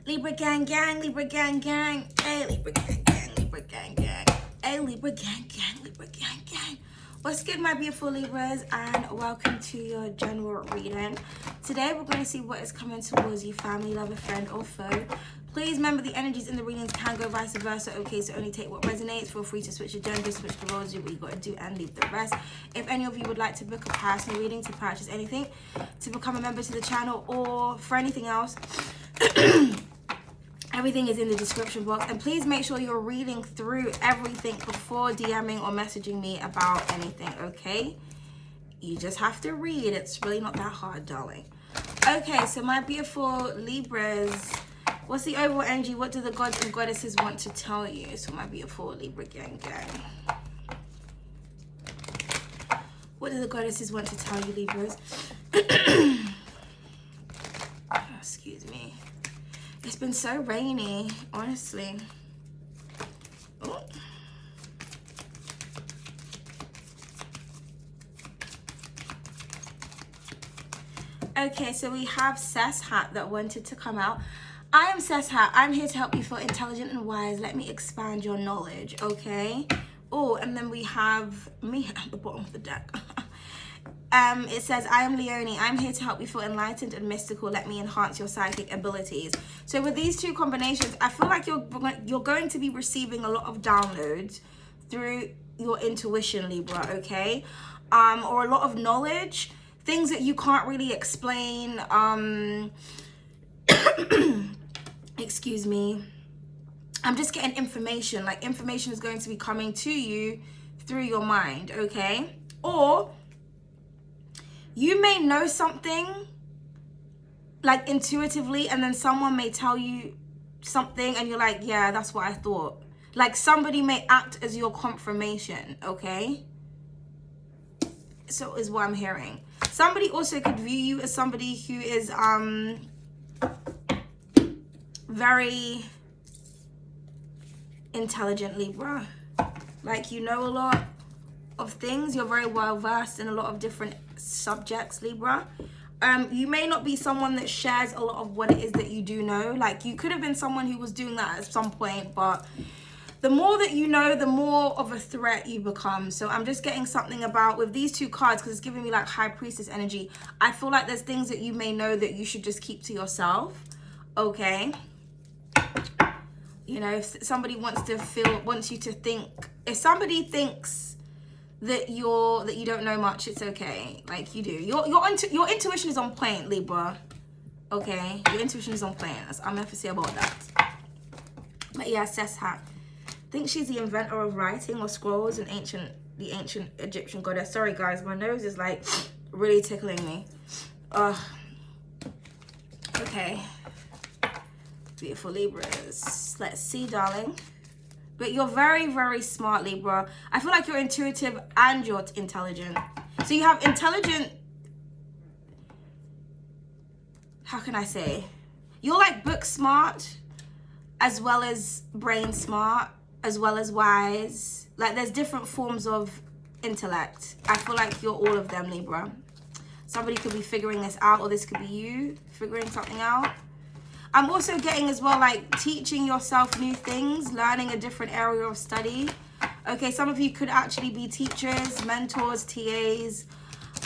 Libra gang gang, Libra gang gang. Hey, Libra gang gang, Libra gang gang. Hey, Libra gang gang, Libra gang gang. What's good, my beautiful Libras, and welcome to your general reading. Today we're going to see what is coming towards you, family, lover, friend, or foe. Please remember the energies in the readings can go vice versa, okay? So only take what resonates. Feel free to switch your gender, switch the roles, do what you got to do, and leave the rest. If any of you would like to book a personal reading, to purchase anything, to become a member to the channel, or for anything else, everything is in the description box. And please make sure you're reading through everything before DMing or messaging me about anything, okay? You just have to read. It's really not that hard, darling. Okay, so my beautiful Libras, what's the overall energy? What do the gods and goddesses want to tell you? So my beautiful Libra gang gang. What do the goddesses want to tell you, Libras? Excuse me. It's been so rainy, honestly. Oh. Okay, so we have Sess Hat that wanted to come out. I am Sess Hat. I'm here to help you feel intelligent and wise. Let me expand your knowledge, okay? Oh, and then we have me at the bottom of the deck. It says, I am Leonie. I'm here to help you feel enlightened and mystical. Let me enhance your psychic abilities. So with these two combinations, I feel like you're going to be receiving a lot of downloads through your intuition, Libra, okay? Or a lot of knowledge, things that you can't really explain. Excuse me. I'm just getting information. Like, information is going to be coming to you through your mind, okay? Or you may know something, like, intuitively, and then someone may tell you something and you're like, yeah, that's what I thought. Like, somebody may act as your confirmation, okay? So is what I'm hearing. Somebody also could view you as somebody who is very intelligent, Libra. Like, you know a lot of things. You're very well versed in a lot of different subjects, Libra. You may not be someone that shares a lot of what it is that you do know. Like, you could have been someone who was doing that at some point, but the more that you know, the more of a threat you become. So I'm just getting something about, with these two cards, because it's giving me like High Priestess energy, I feel like there's things that you may know that you should just keep to yourself, okay? You know, if somebody wants you to think, if somebody thinks that you don't know much, it's okay. Like, you do. Your intuition is on point, Libra. Okay? Your intuition is on point. I'm going to say about that. But yeah, Sess Hat. I think she's the inventor of writing or scrolls, the ancient Egyptian goddess. Sorry, guys. My nose is, like, really tickling me. Okay. Beautiful Libras. Let's see, darling. But you're very, very smart, Libra. I feel like you're intuitive and you're intelligent. So you have intelligent, how can I say? You're like book smart, as well as brain smart, as well as wise. Like, there's different forms of intellect. I feel like you're all of them, Libra. Somebody could be figuring this out, or this could be you figuring something out. I'm also getting as well, like, teaching yourself new things, learning a different area of study. Okay, some of you could actually be teachers, mentors, TAs.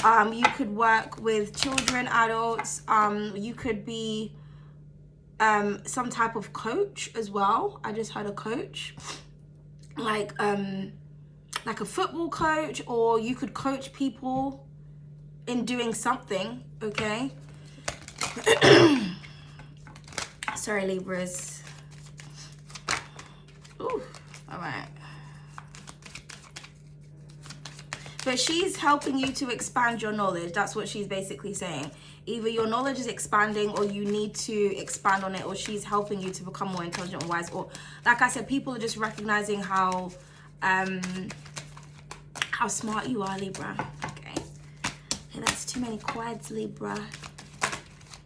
You could work with children, adults. You could be some type of coach as well. I just heard a coach. Like a football coach, or you could coach people in doing something, okay? Sorry, Libras. Ooh, all right. But she's helping you to expand your knowledge. That's what she's basically saying. Either your knowledge is expanding, or you need to expand on it, or she's helping you to become more intelligent and wise. Or, like I said, people are just recognizing how smart you are, Libra. Okay. Hey, that's too many quads, Libra.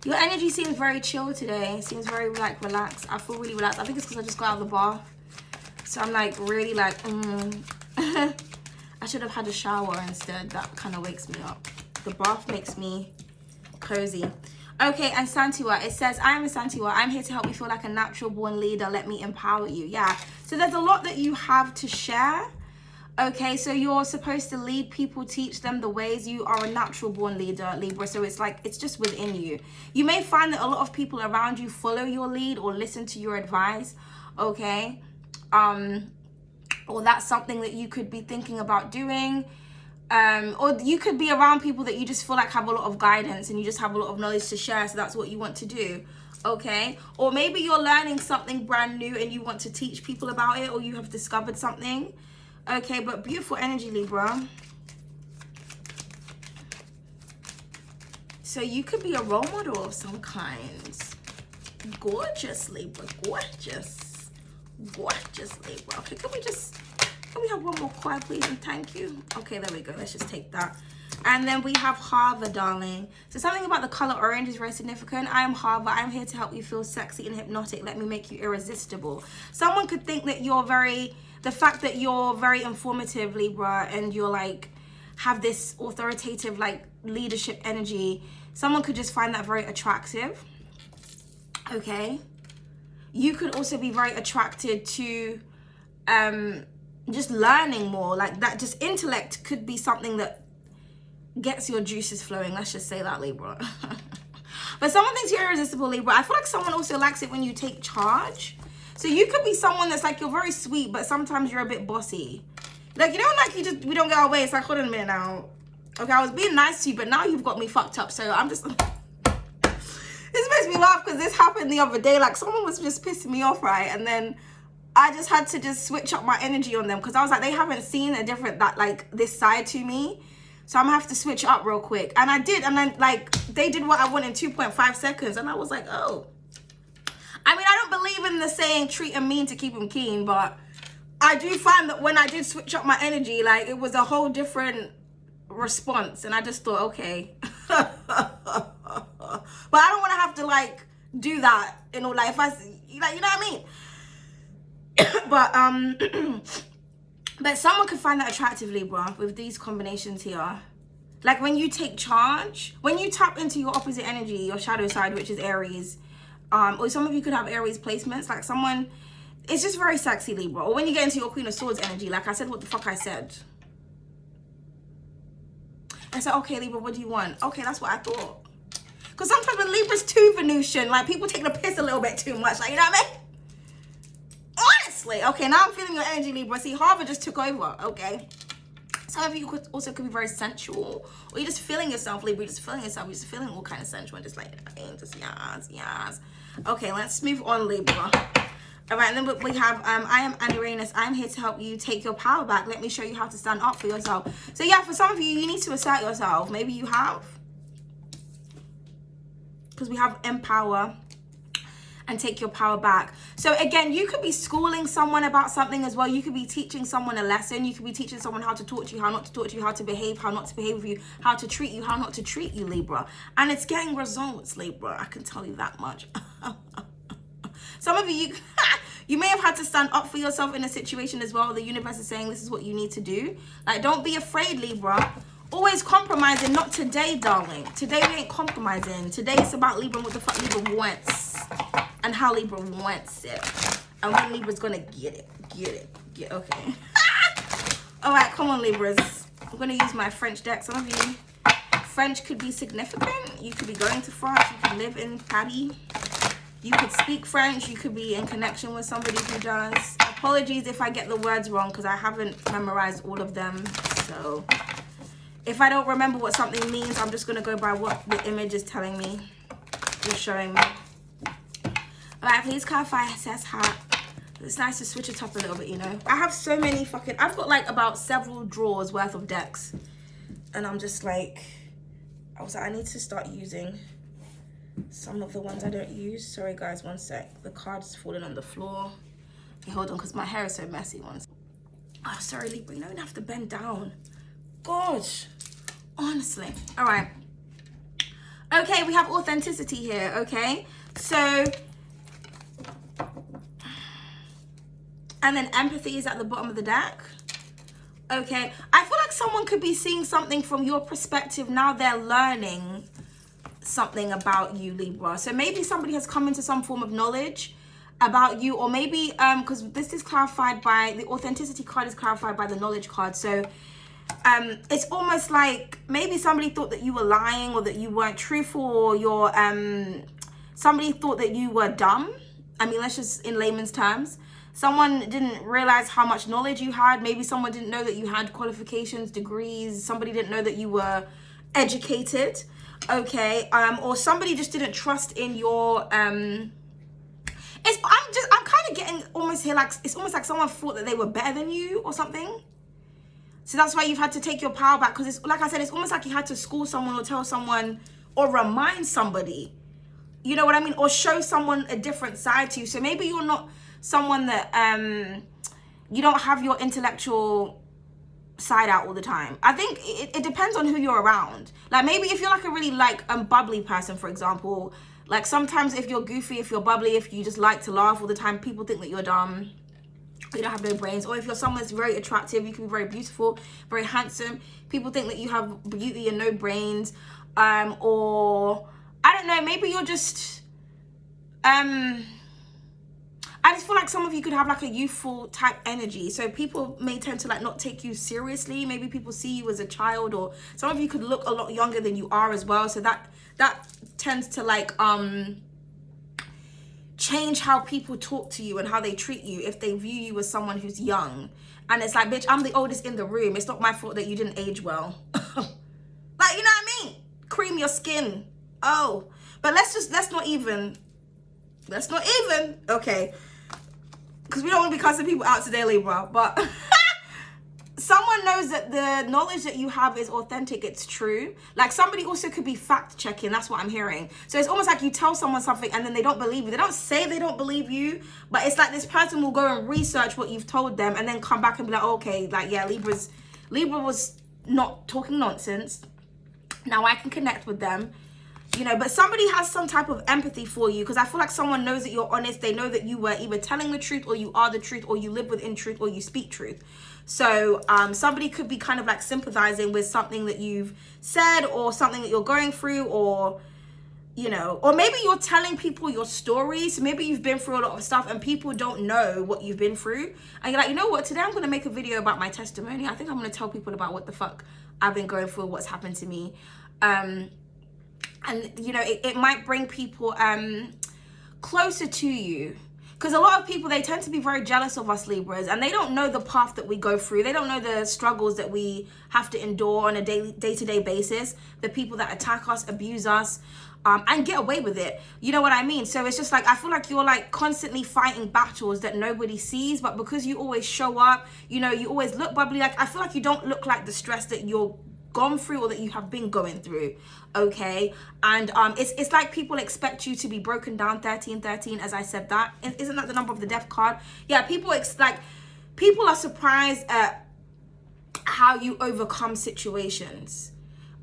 Your energy seems very chill today. Seems very, like, relaxed. I feel really relaxed. I think it's because I just got out of the bath. So I'm, like, really, like, I should have had a shower instead. That kind of wakes me up. The bath makes me cozy. Okay, and Santiwa, it says, I am a Santiwa. I'm here to help you feel like a natural born leader. Let me empower you. Yeah. So there's a lot that you have to share. Okay, so you're supposed to lead people, teach them the ways. You are a natural born leader, Libra. So it's like, it's just within you. You may find that a lot of people around you follow your lead or listen to your advice. Okay. Or that's something that you could be thinking about doing. Or you could be around people that you just feel like have a lot of guidance and you just have a lot of knowledge to share. So that's what you want to do. Okay. Or maybe you're learning something brand new and you want to teach people about it, or you have discovered something. Okay, but beautiful energy, Libra. So you could be a role model of some kind. Gorgeous, Libra. Gorgeous. Gorgeous, Libra. Okay, can we have one more card, please, and thank you? Okay, there we go. Let's just take that. And then we have Hava, darling. So something about the color orange is very significant. I am Hava. I'm here to help you feel sexy and hypnotic. Let me make you irresistible. Someone could think that you're the fact that you're very informative, Libra, and you're like, have this authoritative, like, leadership energy. Someone could just find that very attractive. Okay. You could also be very attracted to just learning more. Like that, just intellect could be something that gets your juices flowing. Let's just say that, Libra. But someone thinks you're irresistible, Libra. I feel like someone also likes it when you take charge. So you could be someone that's like, you're very sweet, but sometimes you're a bit bossy. Like, you know, like we don't get our way. It's like, hold on a minute now. Okay, I was being nice to you, but now you've got me fucked up. So I'm just, this makes me laugh because this happened the other day. Like someone was just pissing me off, right? And then I just had to just switch up my energy on them because I was like, they haven't seen a different, this side to me. So I'm gonna have to switch up real quick. And I did. And then like, they did what I want in 2.5 seconds. And I was like, oh. I mean, I don't believe in the saying treat them mean to keep them keen, but I do find that when I did switch up my energy, like it was a whole different response. And I just thought, okay. But I don't want to have to like do that, you know, like if I, like, you know what I mean? But someone could find that attractive, Libra, with these combinations here. Like when you take charge, when you tap into your opposite energy, your shadow side, which is Aries, or some of you could have Aries placements, like someone, it's just very sexy, Libra. Or when you get into your Queen of Swords energy, like I said, what the fuck I said. I said, okay, Libra, what do you want? Okay, that's what I thought. Because sometimes when Libra's too Venusian, like people take the piss a little bit too much, like, you know what I mean? Honestly, okay, now I'm feeling your energy, Libra. See, Harvard just took over, okay? Some of you could be very sensual, or you're just feeling yourself, Libra. You're just feeling yourself. You're just feeling all kind of sensual, and just like, just yes. Okay, let's move on, Libra. All right, and then we have, I am Uranus. I'm here to help you take your power back. Let me show you how to stand up for yourself. So yeah, for some of you, you need to assert yourself. Maybe you have. Because we have empower and take your power back. So again, you could be schooling someone about something as well. You could be teaching someone a lesson. You could be teaching someone how to talk to you, how not to talk to you, how to behave, how not to behave with you, how to treat you, how not to treat you, Libra. And it's getting results, Libra. I can tell you that much. Some of you, you may have had to stand up for yourself in a situation as well. The universe is saying this is what you need to do. Like, don't be afraid, Libra. Always compromising. Not today, darling. Today we ain't compromising. Today it's about Libra and what the fuck Libra wants. And how Libra wants it. And when Libra's gonna get it. Okay. All right, come on, Libras. I'm gonna use my French deck. Some of you, French could be significant. You could be going to France. You could live in Paris. You could speak French. You could be in connection with somebody who does. Apologies if I get the words wrong because I haven't memorized all of them. So if I don't remember what something means, I'm just going to go by what the image is telling me. You're showing me. All right, please clarify, says hat. It's nice to switch it up a little bit, you know. I have so many I've got like about several drawers worth of decks. And I'm just like, I was like, I need to start using some of the ones I don't use. Sorry guys, one sec. The card's falling on the floor. Okay, hold on, because my hair is so messy. Oh, sorry, Libra, you don't have to bend down. Gosh, honestly. All right. Okay, we have authenticity here, okay? So, and then empathy is at the bottom of the deck. Okay, I feel like someone could be seeing something from your perspective. Now they're learning something about you, Libra. So maybe somebody has come into some form of knowledge about you, or maybe because this is clarified by the authenticity card, is clarified by the knowledge card. So it's almost like maybe somebody thought that you were lying, or that you weren't truthful, or you're somebody thought that you were dumb. I mean, let's just, in layman's terms, someone didn't realize how much knowledge you had. Maybe someone didn't know that you had qualifications, degrees. Somebody didn't know that you were educated. Okay, or somebody just didn't trust in your I'm kind of getting almost here, like it's almost like someone thought that they were better than you or something. So that's why you've had to take your power back, because it's like I said, it's almost like you had to school someone or tell someone or remind somebody, you know what I mean, or show someone a different side to you. So maybe you're not someone that you don't have your intellectual side out all the time. I think it depends on who you're around. Like maybe if you're like a really like bubbly person, for example, like sometimes if you're goofy, if you're bubbly, if you just like to laugh all the time, people think that you're dumb, you don't have no brains. Or if you're someone that's very attractive, you can be very beautiful, very handsome, people think that you have beauty and no brains. Or I don't know, maybe you're just I just feel like some of you could have like a youthful type energy. So people may tend to like not take you seriously. Maybe people see you as a child, or some of you could look a lot younger than you are as well. So that tends to like change how people talk to you and how they treat you if they view you as someone who's young. And it's like, bitch, I'm the oldest in the room. It's not my fault that you didn't age well. Like, you know what I mean? Cream your skin. Oh, but let's not even. Okay. Because we don't want to be cussing people out today, Libra. But someone knows that the knowledge that you have is authentic. It's true. Like somebody also could be fact checking. That's what I'm hearing. So it's almost like you tell someone something and then they don't believe you. They don't say they don't believe you, but it's like this person will go and research what you've told them and then come back and be like, okay, like, yeah, Libra was not talking nonsense. Now I can connect with them. You know, but somebody has some type of empathy for you, because I feel like someone knows that you're honest. They know that you were either telling the truth, or you are the truth, or you live within truth, or you speak truth. So somebody could be kind of like sympathizing with something that you've said, or something that you're going through, or, you know, or maybe you're telling people your story. So maybe you've been through a lot of stuff and people don't know what you've been through. And you're like, you know what, today I'm going to make a video about my testimony. I think I'm going to tell people about what the fuck I've been going through, what's happened to me. And, you know, it might bring people closer to you. Because a lot of people, they tend to be very jealous of us Libras, and they don't know the path that we go through. They don't know the struggles that we have to endure on a day-to-day basis. The people that attack us, abuse us, and get away with it. You know what I mean? So it's just like, I feel like you're like constantly fighting battles that nobody sees, but because you always show up, you know, you always look bubbly. Like, I feel like you don't look like the stress that you're gone through or that you have been going through. Okay, and it's like people expect you to be broken down 1313, as I said that. Isn't that the number of the death card? Yeah, people are surprised at how you overcome situations.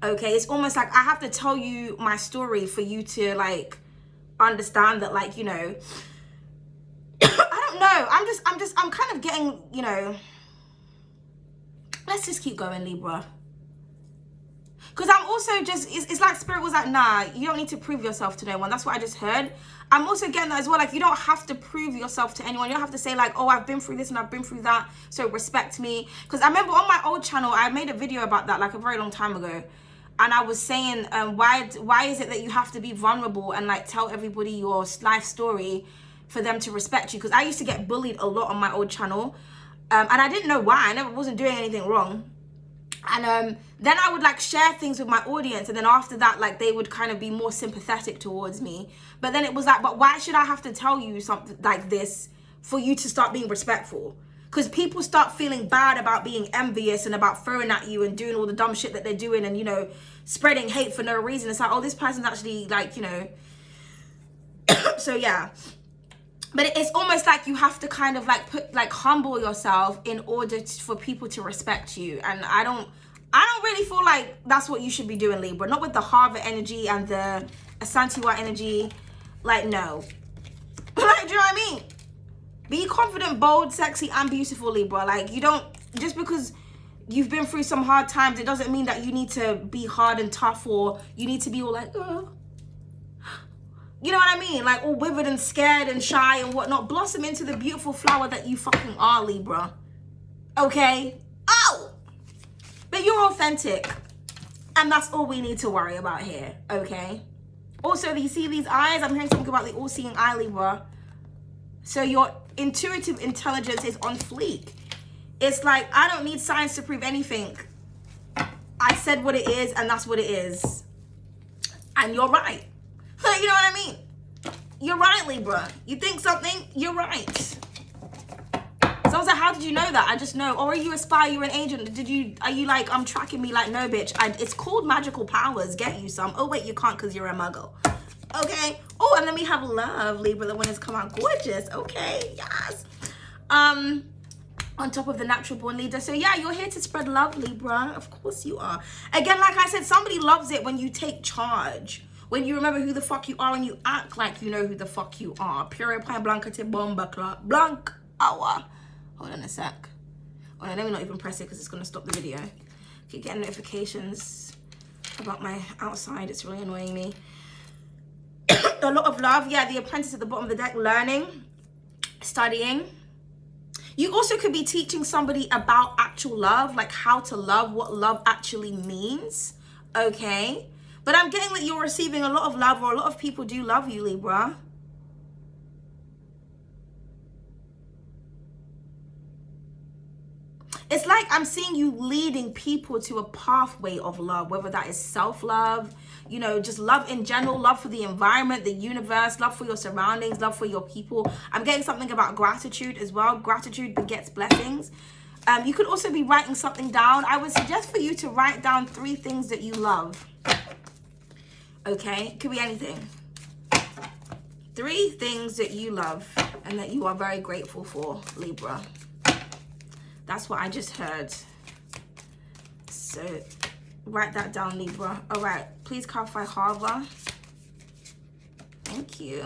Okay, it's almost like I have to tell you my story for you to like understand that, like, you know, I don't know, I'm kind of getting, you know, let's just keep going, Libra. Because I'm also just, it's like Spirit was like, nah, you don't need to prove yourself to no one. That's what I just heard. I'm also getting that as well. Like, you don't have to prove yourself to anyone. You don't have to say like, oh, I've been through this and I've been through that, so respect me. Because I remember on my old channel, I made a video about that like a very long time ago. And I was saying, why is it that you have to be vulnerable and like tell everybody your life story for them to respect you? Because I used to get bullied a lot on my old channel. And I didn't know why. I wasn't doing anything wrong. And then I would like share things with my audience, and then after that, like, they would kind of be more sympathetic towards me. But then it was like, but why should I have to tell you something like this for you to start being respectful? Because people start feeling bad about being envious and about throwing at you and doing all the dumb shit that they're doing, and, you know, spreading hate for no reason. It's like, oh, this person's actually like, you know. So yeah, but it's almost like you have to kind of like humble yourself in order for people to respect you. And I don't really feel like that's what you should be doing, Libra. Not with the Harvard energy and the Asantewa energy. Like, no. Like, do you know what I mean? Be confident, bold, sexy, and beautiful, Libra. Like, you don't, just because you've been through some hard times, it doesn't mean that you need to be hard and tough, or you need to be all like, oh, You know what I mean? Like all withered and scared and shy and whatnot. Blossom into the beautiful flower that you fucking are, Libra. Okay? Oh! But you're authentic. And that's all we need to worry about here, okay? Also, you see these eyes? I'm hearing something about the all-seeing eye, Libra. So your intuitive intelligence is on fleek. It's like, I don't need science to prove anything. I said what it is, and that's what it is. And you're right. You know what I mean? You're right, Libra. You think something, you're right. So I was like, how did you know that? I just know. Or are you a spy? You're an agent. Are you like, I'm tracking me? Like, no, bitch. It's called magical powers. Get you some. Oh, wait, you can't because you're a muggle. Okay. Oh, and then we have love, Libra. The one has come out gorgeous. Okay. Yes. On top of the natural born leader. So yeah, you're here to spread love, Libra. Of course you are. Again, like I said, somebody loves it when you take charge. When you remember who the fuck you are and you act like you know who the fuck you are. Pure pine blanca te bomba clock. Blanc hour. Hold on a sec. Oh, no, let me not even press it because it's going to stop the video. Keep getting notifications about my outside. It's really annoying me. A lot of love. Yeah, the apprentice at the bottom of the deck. Learning. Studying. You also could be teaching somebody about actual love. Like how to love. What love actually means. Okay. But I'm getting that you're receiving a lot of love, or a lot of people do love you, Libra. It's like I'm seeing you leading people to a pathway of love, whether that is self-love, you know, just love in general, love for the environment, the universe, love for your surroundings, love for your people. I'm getting something about gratitude as well. Gratitude begets blessings. You could also be writing something down. I would suggest for you to write down 3 things that you love. Okay, it could be anything. 3 things that you love and that you are very grateful for, Libra. That's what I just heard. So write that down, Libra. All right, please clarify Harvard. Thank you.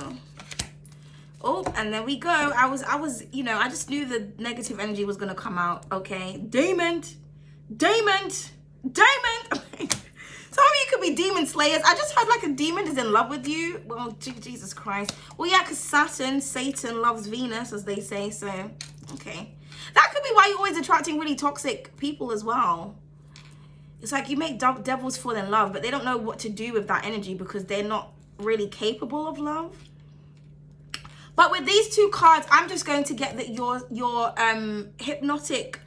Oh, and there we go. I was, you know, I just knew the negative energy was gonna come out. Okay, Demon. Some of you could be demon slayers. I just heard like a demon is in love with you. Well, Jesus Christ. Well, yeah, because Satan loves Venus, as they say. So, okay. That could be why you're always attracting really toxic people as well. It's like you make devils fall in love, but they don't know what to do with that energy because they're not really capable of love. But with these 2 cards, I'm just going to get that your hypnotic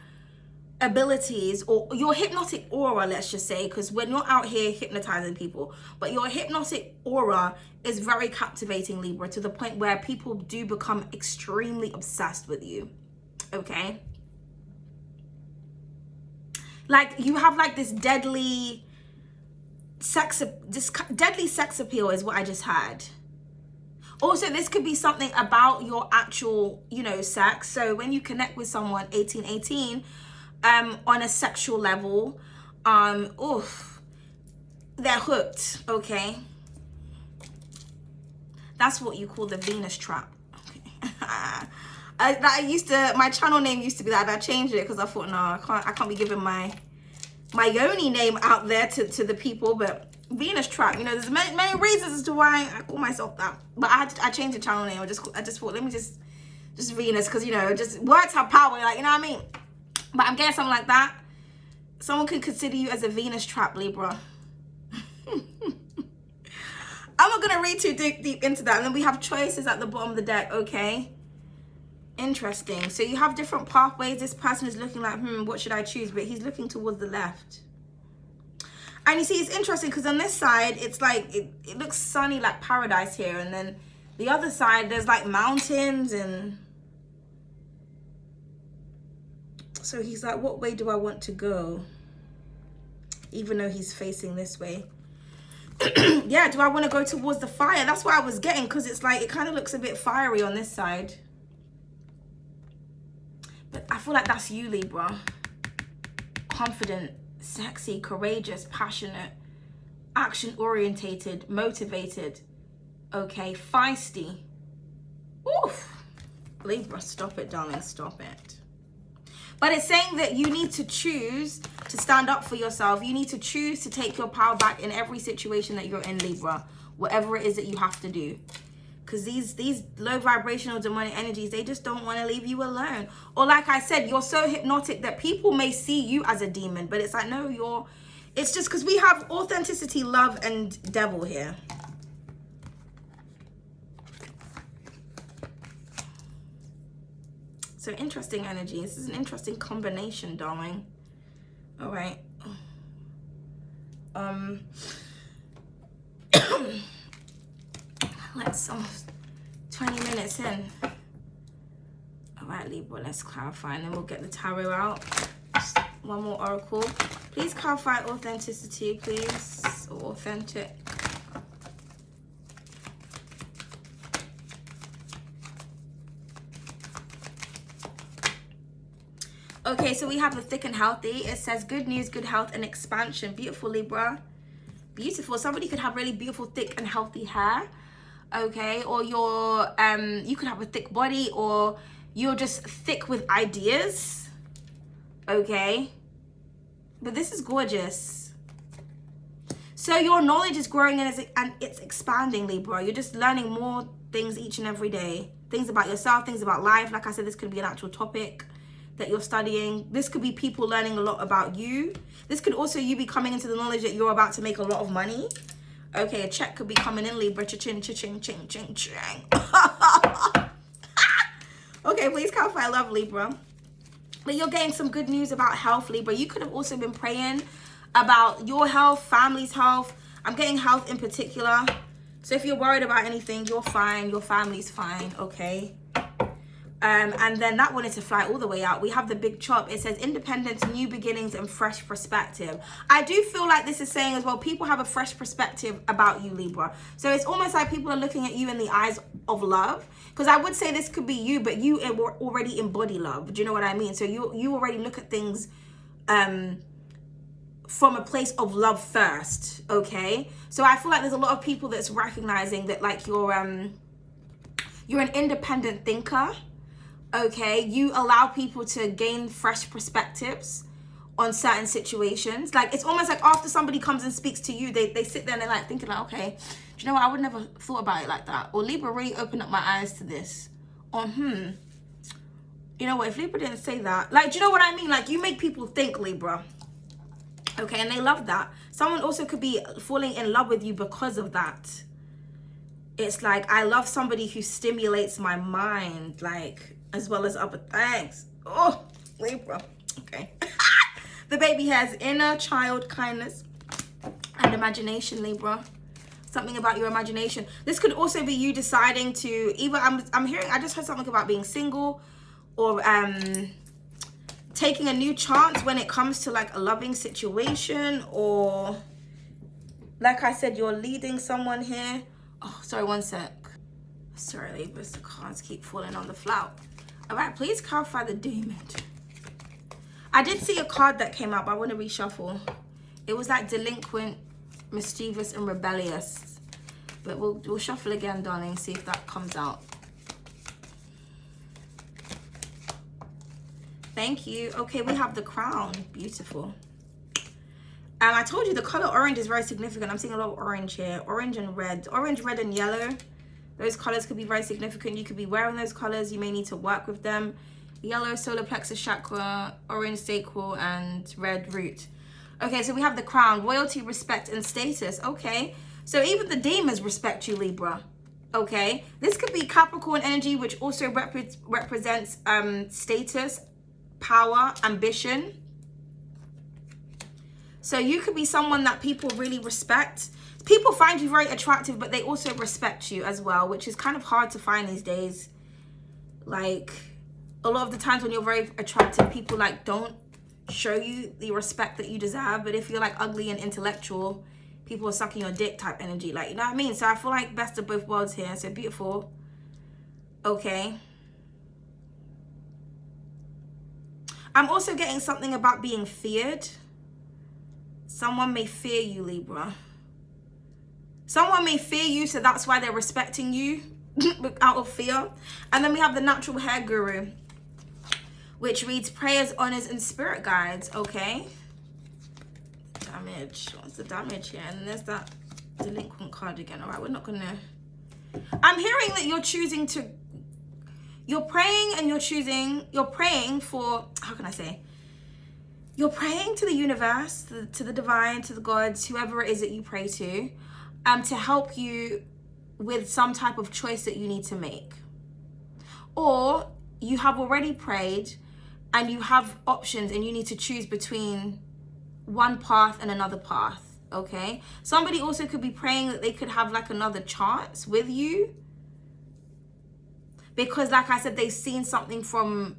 abilities, or your hypnotic aura, let's just say, because when you're out here hypnotizing people, but your hypnotic aura is very captivating, Libra, to the point where people do become extremely obsessed with you. Okay, like you have like this deadly sex appeal is what I just had. Also, this could be something about your actual, you know, sex. So when you connect with someone 1818 on a sexual level, they're hooked. Okay, that's what you call the Venus trap. Okay. My channel name used to be that. I changed it because I thought, no, I can't be giving my yoni name out there to the people. But Venus trap, you know, there's many reasons as to why I call myself that. But I changed the channel name. I just thought, let me just Venus, because, you know, just words have power, like, you know what I mean? But I'm getting something like that. Someone could consider you as a Venus trap, Libra. I'm not gonna read too deep into that. And then we have choices at the bottom of the deck. Okay. Interesting. So you have different pathways. This person is looking like, what should I choose? But he's looking towards the left. And you see, it's interesting because on this side, it's like, it looks sunny like paradise here. And then the other side, there's like mountains. And so he's like, what way do I want to go? Even though he's facing this way. Yeah, do I want to go towards the fire? That's what I was getting, because it's like, it kind of looks a bit fiery on this side. But I feel like that's you, Libra. Confident, sexy, courageous, passionate, action-orientated, motivated. Okay, feisty. Oof. Libra, stop it, darling, stop it. But it's saying that you need to choose to stand up for yourself. You need to choose to take your power back in every situation that you're in, Libra. whatever it is that you have to do. Because these low vibrational demonic energies, they just don't want to leave you alone. Or like I said, you're so hypnotic that people may see you as a demon, but it's like, no, it's just because we have authenticity, love, and devil here. So interesting energy. This is an interesting combination, darling. All right. Let's almost 20 minutes in. All right, Libra, let's clarify, and then we'll get the tarot out. Just one more oracle. Please clarify authenticity, please, or authentic. Okay, so we have the thick and healthy. It says good news, good health, and expansion. Beautiful, Libra. Beautiful. Somebody could have really beautiful, thick, and healthy hair. Okay, or you could have a thick body, or you're just thick with ideas. Okay, but this is gorgeous. So your knowledge is growing and it's expanding, Libra. You're just learning more things each and every day. Things about yourself, things about life. Like I said, this could be an actual topic that you're studying. This could be people learning a lot about you. This could also you be coming into the knowledge that you're about to make a lot of money. Okay, a check could be coming in, Libra. Cha-ching, cha-ching, ching, ching, ching. Okay, please clarify love, Libra. But you're getting some good news about health, Libra. You could have also been praying about your health, family's health. I'm getting health in particular. So if you're worried about anything, you're fine. Your family's fine, okay? And then that wanted to fly all the way out. We have the big chop. It says independence, new beginnings, and fresh perspective. I do feel like this is saying as well, people have a fresh perspective about you, Libra. So it's almost like people are looking at you in the eyes of love. Because I would say this could be you, but you already embody love. Do you know what I mean? So you already look at things from a place of love first, okay? So I feel like there's a lot of people that's recognizing that, like, you're an independent thinker. Okay, you allow people to gain fresh perspectives on certain situations. Like, it's almost like after somebody comes and speaks to you, they sit there and they're like thinking like, okay, do you know what? I would never thought about it like that. Or Libra really opened up my eyes to this. Or you know what? If Libra didn't say that, like, do you know what I mean? Like, you make people think, Libra. Okay, and they love that. Someone also could be falling in love with you because of that. It's like, I love somebody who stimulates my mind, like, as well as other things. Oh, Libra. Okay. The baby has inner child kindness and imagination, Libra. Something about your imagination. This could also be you deciding to either, I just heard something about being single, or taking a new chance when it comes to like a loving situation, or like I said, you're leading someone here. Oh, sorry, one sec. Sorry, Libras, the cards keep falling on the flout. All right, please clarify the demon. I did see a card that came out, but I want to reshuffle. It was like delinquent, mischievous, and rebellious. But we'll shuffle again, darling, see if that comes out. Thank you. Okay, we have the crown. Beautiful. I told you the color orange is very significant. I'm seeing a lot of orange here. Orange and red. Orange, red, and yellow. Those colors could be very significant. You could be wearing those colors. You may need to work with them. Yellow, solar plexus chakra, orange, sacral, and red root. Okay, so we have the crown. Royalty, respect, and status. Okay, so even the demons respect you, Libra. Okay, this could be Capricorn energy, which also represents status, power, ambition. So you could be someone that people really respect. People find you very attractive, but they also respect you as well, which is kind of hard to find these days. Like, a lot of the times when you're very attractive, people like don't show you the respect that you deserve. But if you're like ugly and intellectual, people are sucking your dick type energy. Like, you know what I mean? So I feel like best of both worlds here. So beautiful. Okay. I'm also getting something about being feared. Someone may fear you, Libra. Someone may fear you, so that's why they're respecting you out of fear. And then we have the natural hair guru, which reads prayers, honors, and spirit guides. Okay. Damage. What's the damage here? And there's that delinquent card again. All right, we're not gonna. I'm hearing that you're choosing to. You're praying and you're praying for, how can I say? You're praying to the universe, to the divine, to the gods, whoever it is that you pray to help you with some type of choice that you need to make. Or you have already prayed and you have options and you need to choose between one path and another path, okay? Somebody also could be praying that they could have like another chance with you, because like I said, they've seen something from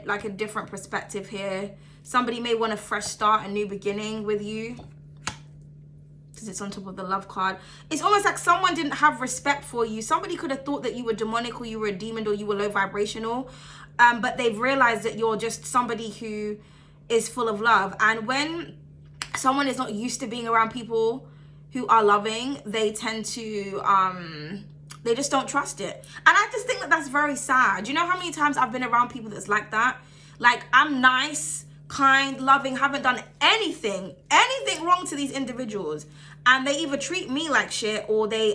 like a different perspective here. Somebody may want a fresh start, a new beginning with you, because it's on top of the love card. It's almost like someone didn't have respect for you. Somebody could have thought that you were demonic or you were a demon or you were low vibrational, but they've realized that you're just somebody who is full of love. And when someone is not used to being around people who are loving, they tend to they just don't trust it. And I just think that that's very sad. You know how many times I've been around people that's like that? Like, I'm nice, kind, loving, haven't done anything wrong to these individuals, and they either treat me like shit, or they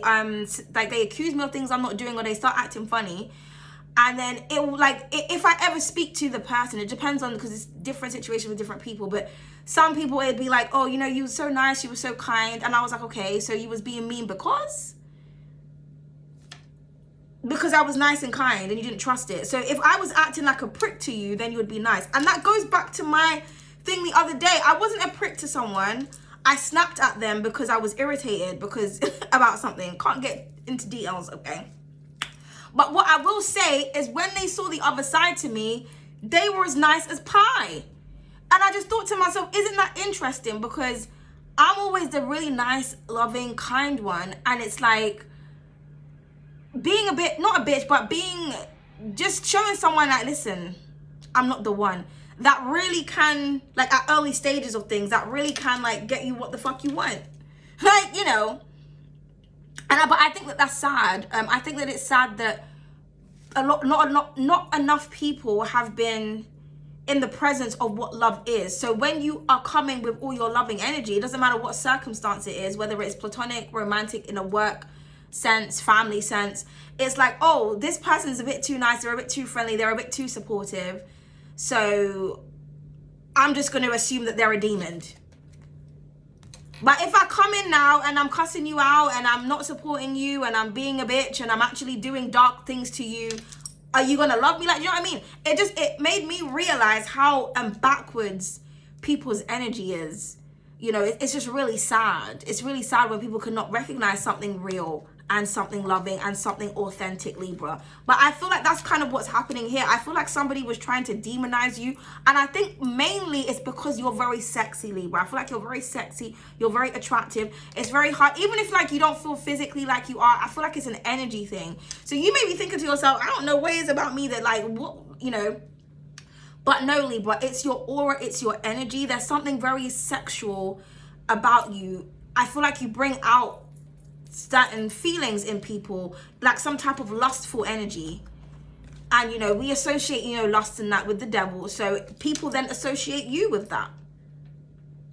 like they accuse me of things I'm not doing, or they start acting funny. And then it will, like, if I ever speak to the person, it depends on, because it's different situations with different people, but some people it'd be like, oh, you know, you were so nice, you were so kind, and I was like, okay, so you was being mean because I was nice and kind and you didn't trust it. So if I was acting like a prick to you, then you would be nice. And that goes back to my thing the other day. I wasn't a prick to someone. I snapped at them because I was irritated because about something. Can't get into details, okay? But what I will say is when they saw the other side to me, they were as nice as pie. And I just thought to myself, isn't that interesting? Because I'm always the really nice, loving, kind one. And it's like, being a bit, not a bitch, but being, just showing someone like, listen, I'm not the one. That really can, like, at early stages of things, that really can, like, get you what the fuck you want. Like, you know. But I think that that's sad. I think that it's sad that not enough people have been in the presence of what love is. So when you are coming with all your loving energy, it doesn't matter what circumstance it is, whether it's platonic, romantic, in a work sense, family sense, it's like, oh, this person's a bit too nice, they're a bit too friendly, they're a bit too supportive, so I'm just going to assume that they're a demon. But if I come in now and I'm cussing you out and I'm not supporting you and I'm being a bitch and I'm actually doing dark things to you, are you going to love me? Like, you know what I mean? It made me realize how backwards people's energy is. You know, it's just really sad. It's really sad when people cannot recognize something real and something loving and something authentic, Libra. But I feel like that's kind of what's happening here. I feel like somebody was trying to demonize you. And I think mainly it's because you're very sexy, Libra. I feel like you're very sexy. You're very attractive. It's very hard. Even if, like, you don't feel physically like you are, I feel like it's an energy thing. So you may be thinking to yourself, I don't know what it is about me that, like, what, you know. But no, Libra, it's your aura, it's your energy. There's something very sexual about you. I feel like you bring out certain feelings in people, like some type of lustful energy. And, you know, we associate, you know, lust and that with the devil. So people then associate you with that.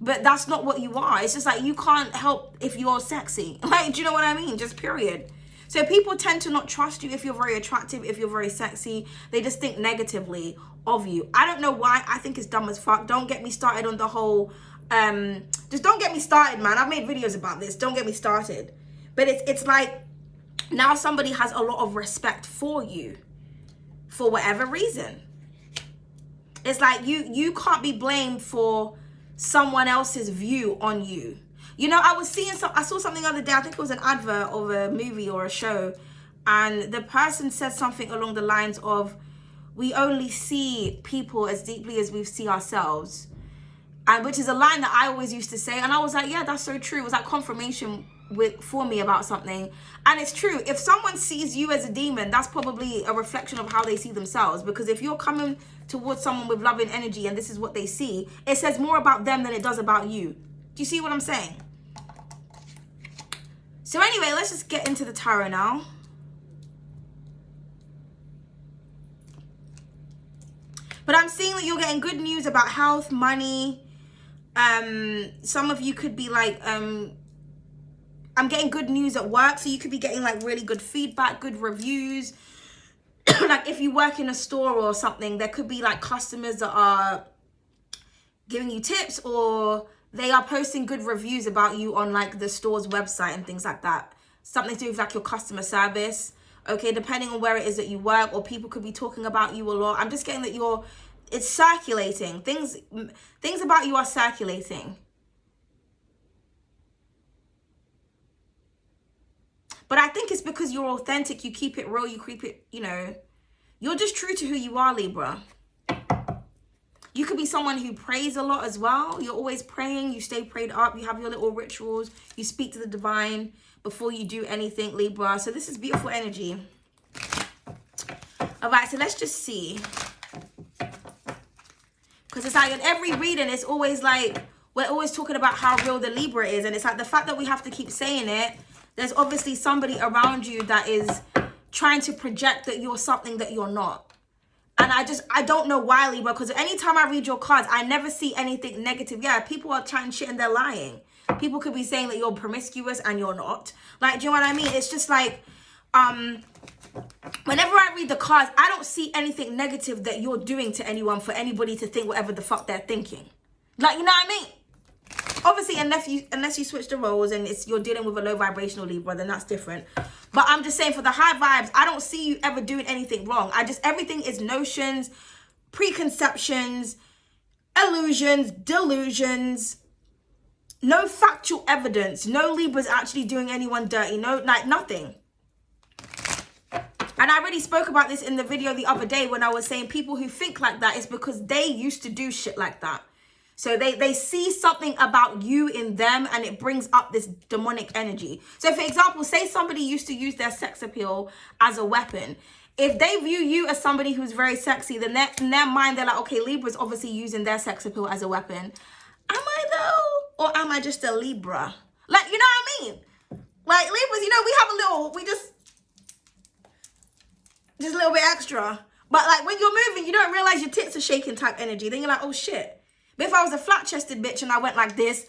But that's not what you are. It's just like, you can't help if you're sexy. Like, do you know what I mean? Just period. So people tend to not trust you if you're very attractive, if you're very sexy. They just think negatively of you. I don't know why. I think it's dumb as fuck. Don't get me started on the whole, just don't get me started, man. I've made videos about this. Don't get me started. But it's like, now somebody has a lot of respect for you for whatever reason. It's like you can't be blamed for someone else's view on you. You know, I saw something the other day, I think it was an advert of a movie or a show, and the person said something along the lines of, we only see people as deeply as we see ourselves. And which is a line that I always used to say, and I was like, yeah, that's so true. It was like confirmation for me about something. And it's true. If someone sees you as a demon, that's probably a reflection of how they see themselves. Because if you're coming towards someone with loving energy and this is what they see, it says more about them than it does about you. Do you see what I'm saying? So anyway, let's just get into the tarot now. But I'm seeing that you're getting good news about health, money. Some of you could be like I'm getting good news at work. So you could be getting like really good feedback, good reviews. Like if you work in a store or something, there could be like customers that are giving you tips, or they are posting good reviews about you on like the store's website and things like that. Something to do with like your customer service. Okay, depending on where it is that you work, or people could be talking about you a lot. I'm just getting that it's circulating. Things about you are circulating. But I think it's because you're authentic, you keep it real, you keep it, you're just true to who you are, Libra. You could be someone who prays a lot as well. You're always praying, you stay prayed up, you have your little rituals, you speak to the divine before you do anything, Libra. So this is beautiful energy. All right, so let's just see. Because it's like in every reading, it's always like, we're always talking about how real the Libra is. And it's like the fact that we have to keep saying it, there's obviously somebody around you that is trying to project that you're something that you're not. And I don't know why, Libra, because anytime I read your cards, I never see anything negative. Yeah, people are chatting shit and they're lying. People could be saying that you're promiscuous and you're not. Like, do you know what I mean? It's just like, whenever I read the cards, I don't see anything negative that you're doing to anyone for anybody to think whatever the fuck they're thinking. Like, you know what I mean? Obviously, unless you switch the roles and you're dealing with a low vibrational Libra, then that's different. But I'm just saying, for the high vibes, I don't see you ever doing anything wrong. Everything is notions, preconceptions, illusions, delusions, no factual evidence, no Libras actually doing anyone dirty, no, like nothing. And I already spoke about this in the video the other day when I was saying people who think like that is because they used to do shit like that. So they see something about you in them and it brings up this demonic energy. So for example, say somebody used to use their sex appeal as a weapon. If they view you as somebody who's very sexy, then in their mind, they're like, okay, Libra's obviously using their sex appeal as a weapon. Am I though? Or am I just a Libra? Like, you know what I mean? Like Libras, we just a little bit extra. But like when you're moving, you don't realize your tits are shaking type energy. Then you're like, oh shit. But if I was a flat-chested bitch and I went like this,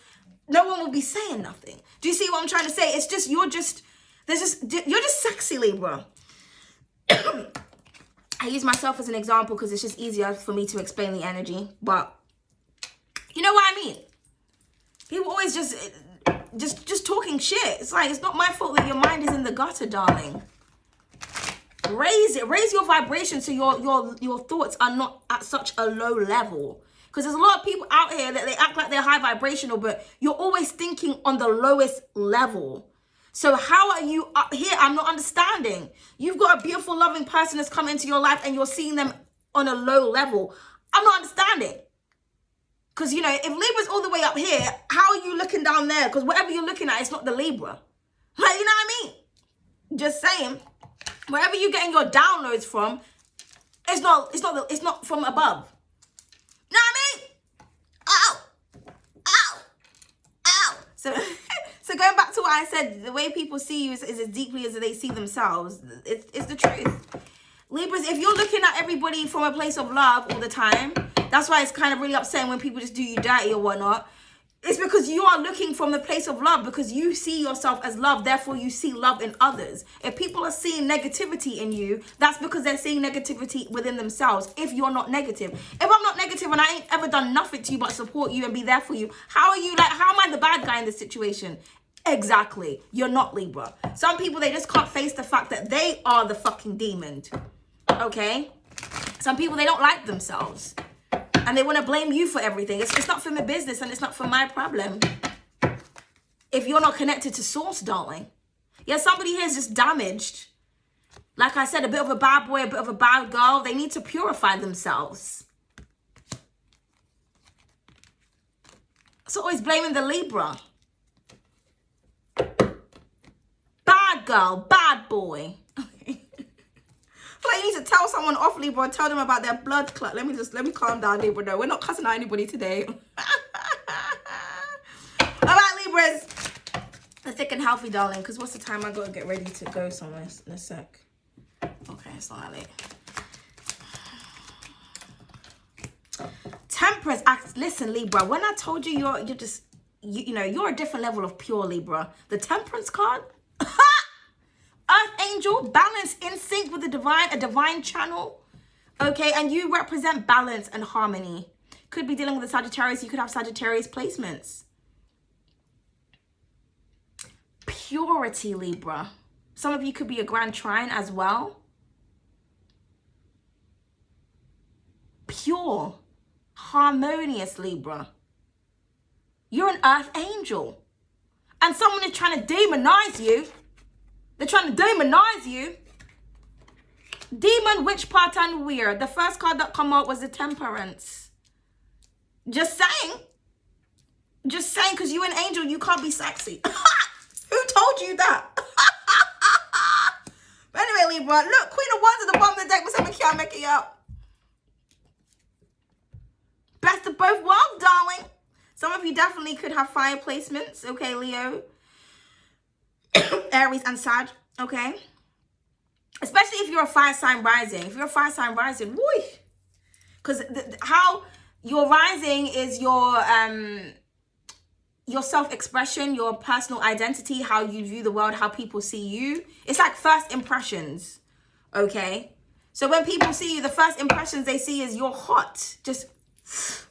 no one would be saying nothing. Do you see what I'm trying to say? It's just, you're just sexy, Libra. I use myself as an example because it's just easier for me to explain the energy. But you know what I mean? People always just talking shit. It's like, it's not my fault that your mind is in the gutter, darling. Raise it. Raise your vibration so your thoughts are not at such a low level. Because there's a lot of people out here that they act like they're high vibrational, but you're always thinking on the lowest level. So how are you up here? I'm not understanding. You've got a beautiful, loving person that's come into your life and you're seeing them on a low level. I'm not understanding. Because, if Libra's all the way up here, how are you looking down there? Because whatever you're looking at, it's not the Libra. Like, you know what I mean? Just saying. Wherever you're getting your downloads from, it's not from above. Know what I mean? Ow! Ow! Ow! So going back to what I said, the way people see you is as deeply as they see themselves. It's the truth. Libras, if you're looking at everybody from a place of love all the time, that's why it's kind of really upsetting when people just do you dirty or whatnot. It's because you are looking from the place of love, because you see yourself as love, therefore you see love in others. If people are seeing negativity in you, that's because they're seeing negativity within themselves. If you're not negative. If I'm not negative and I ain't ever done nothing to you but support you and be there for you, how am I the bad guy in this situation? Exactly. You're not Libra. Some people, they just can't face the fact that they are the fucking demon. Okay? Some people, they don't like themselves. And they want to blame you for everything. It's not for my business and it's not for my problem. If you're not connected to source, darling. Yeah, somebody here is just damaged. Like I said, a bit of a bad boy, a bit of a bad girl. They need to purify themselves. It's always blaming the Libra. Bad girl, bad boy. Like, you need to tell someone off, Libra, tell them about their blood clot. Let me calm down, Libra. No, we're not cussing at anybody today. All right, Libras. They're thick and healthy, darling, because what's the time? I got to get ready to go somewhere in a sec. Okay, it's not that late. Temperance. Listen, Libra, when I told you you know, you're a different level of pure, Libra. The Temperance card. Earth angel, balance, in sync with the divine, a divine channel. Okay, and you represent balance and harmony. Could be dealing with a Sagittarius. You could have Sagittarius placements. Purity, Libra. Some of you could be a Grand Trine as well. Pure, harmonious, Libra. You're an earth angel. And someone is trying to demonize you. They're trying to demonize you. Demon, witch, part, and weird. The first card that come out was the Temperance. Just saying. Just saying, because you're an angel, you can't be sexy. Who told you that? But anyway, Libra, look, Queen of Wands at the bottom of the deck. What's up, Mickey? Make it up. Best of both worlds, darling. Some of you definitely could have fire placements. Okay, Leo. Aries and Sag. Okay. Especially if you're a fire sign rising. If you're a fire sign rising, whoo. Because how your rising is your self-expression, your personal identity, how you view the world, how people see you. It's like first impressions. Okay. So when people see you, the first impressions they see is you're hot. Just it's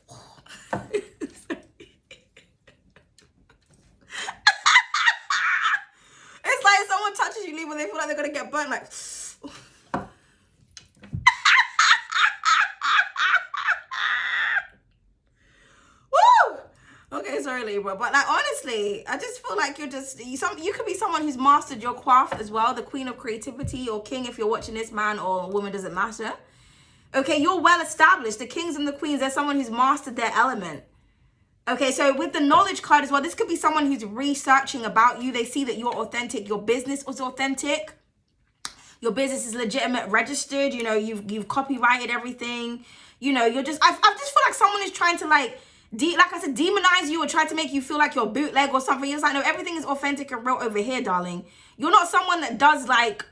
like if someone touches you, Libra, they feel like they're gonna get burnt. Like, woo. Okay, sorry, Libra, but like honestly, I just feel like you could be someone who's mastered your craft as well. The Queen of Creativity or King, if you're watching this, man or woman, doesn't matter. Okay, you're well established. The kings and the queens, they're someone who's mastered their element. Okay, so with the knowledge card as well, this could be someone who's researching about you. They see that you're authentic. Your business was authentic. Your business is legitimate, registered. You know, you've copyrighted everything. You know, you're just, I just feel like someone is trying to like I said, demonize you or try to make you feel like you're bootleg or something. You're just like, no, everything is authentic and real over here, darling. You're not someone that does like,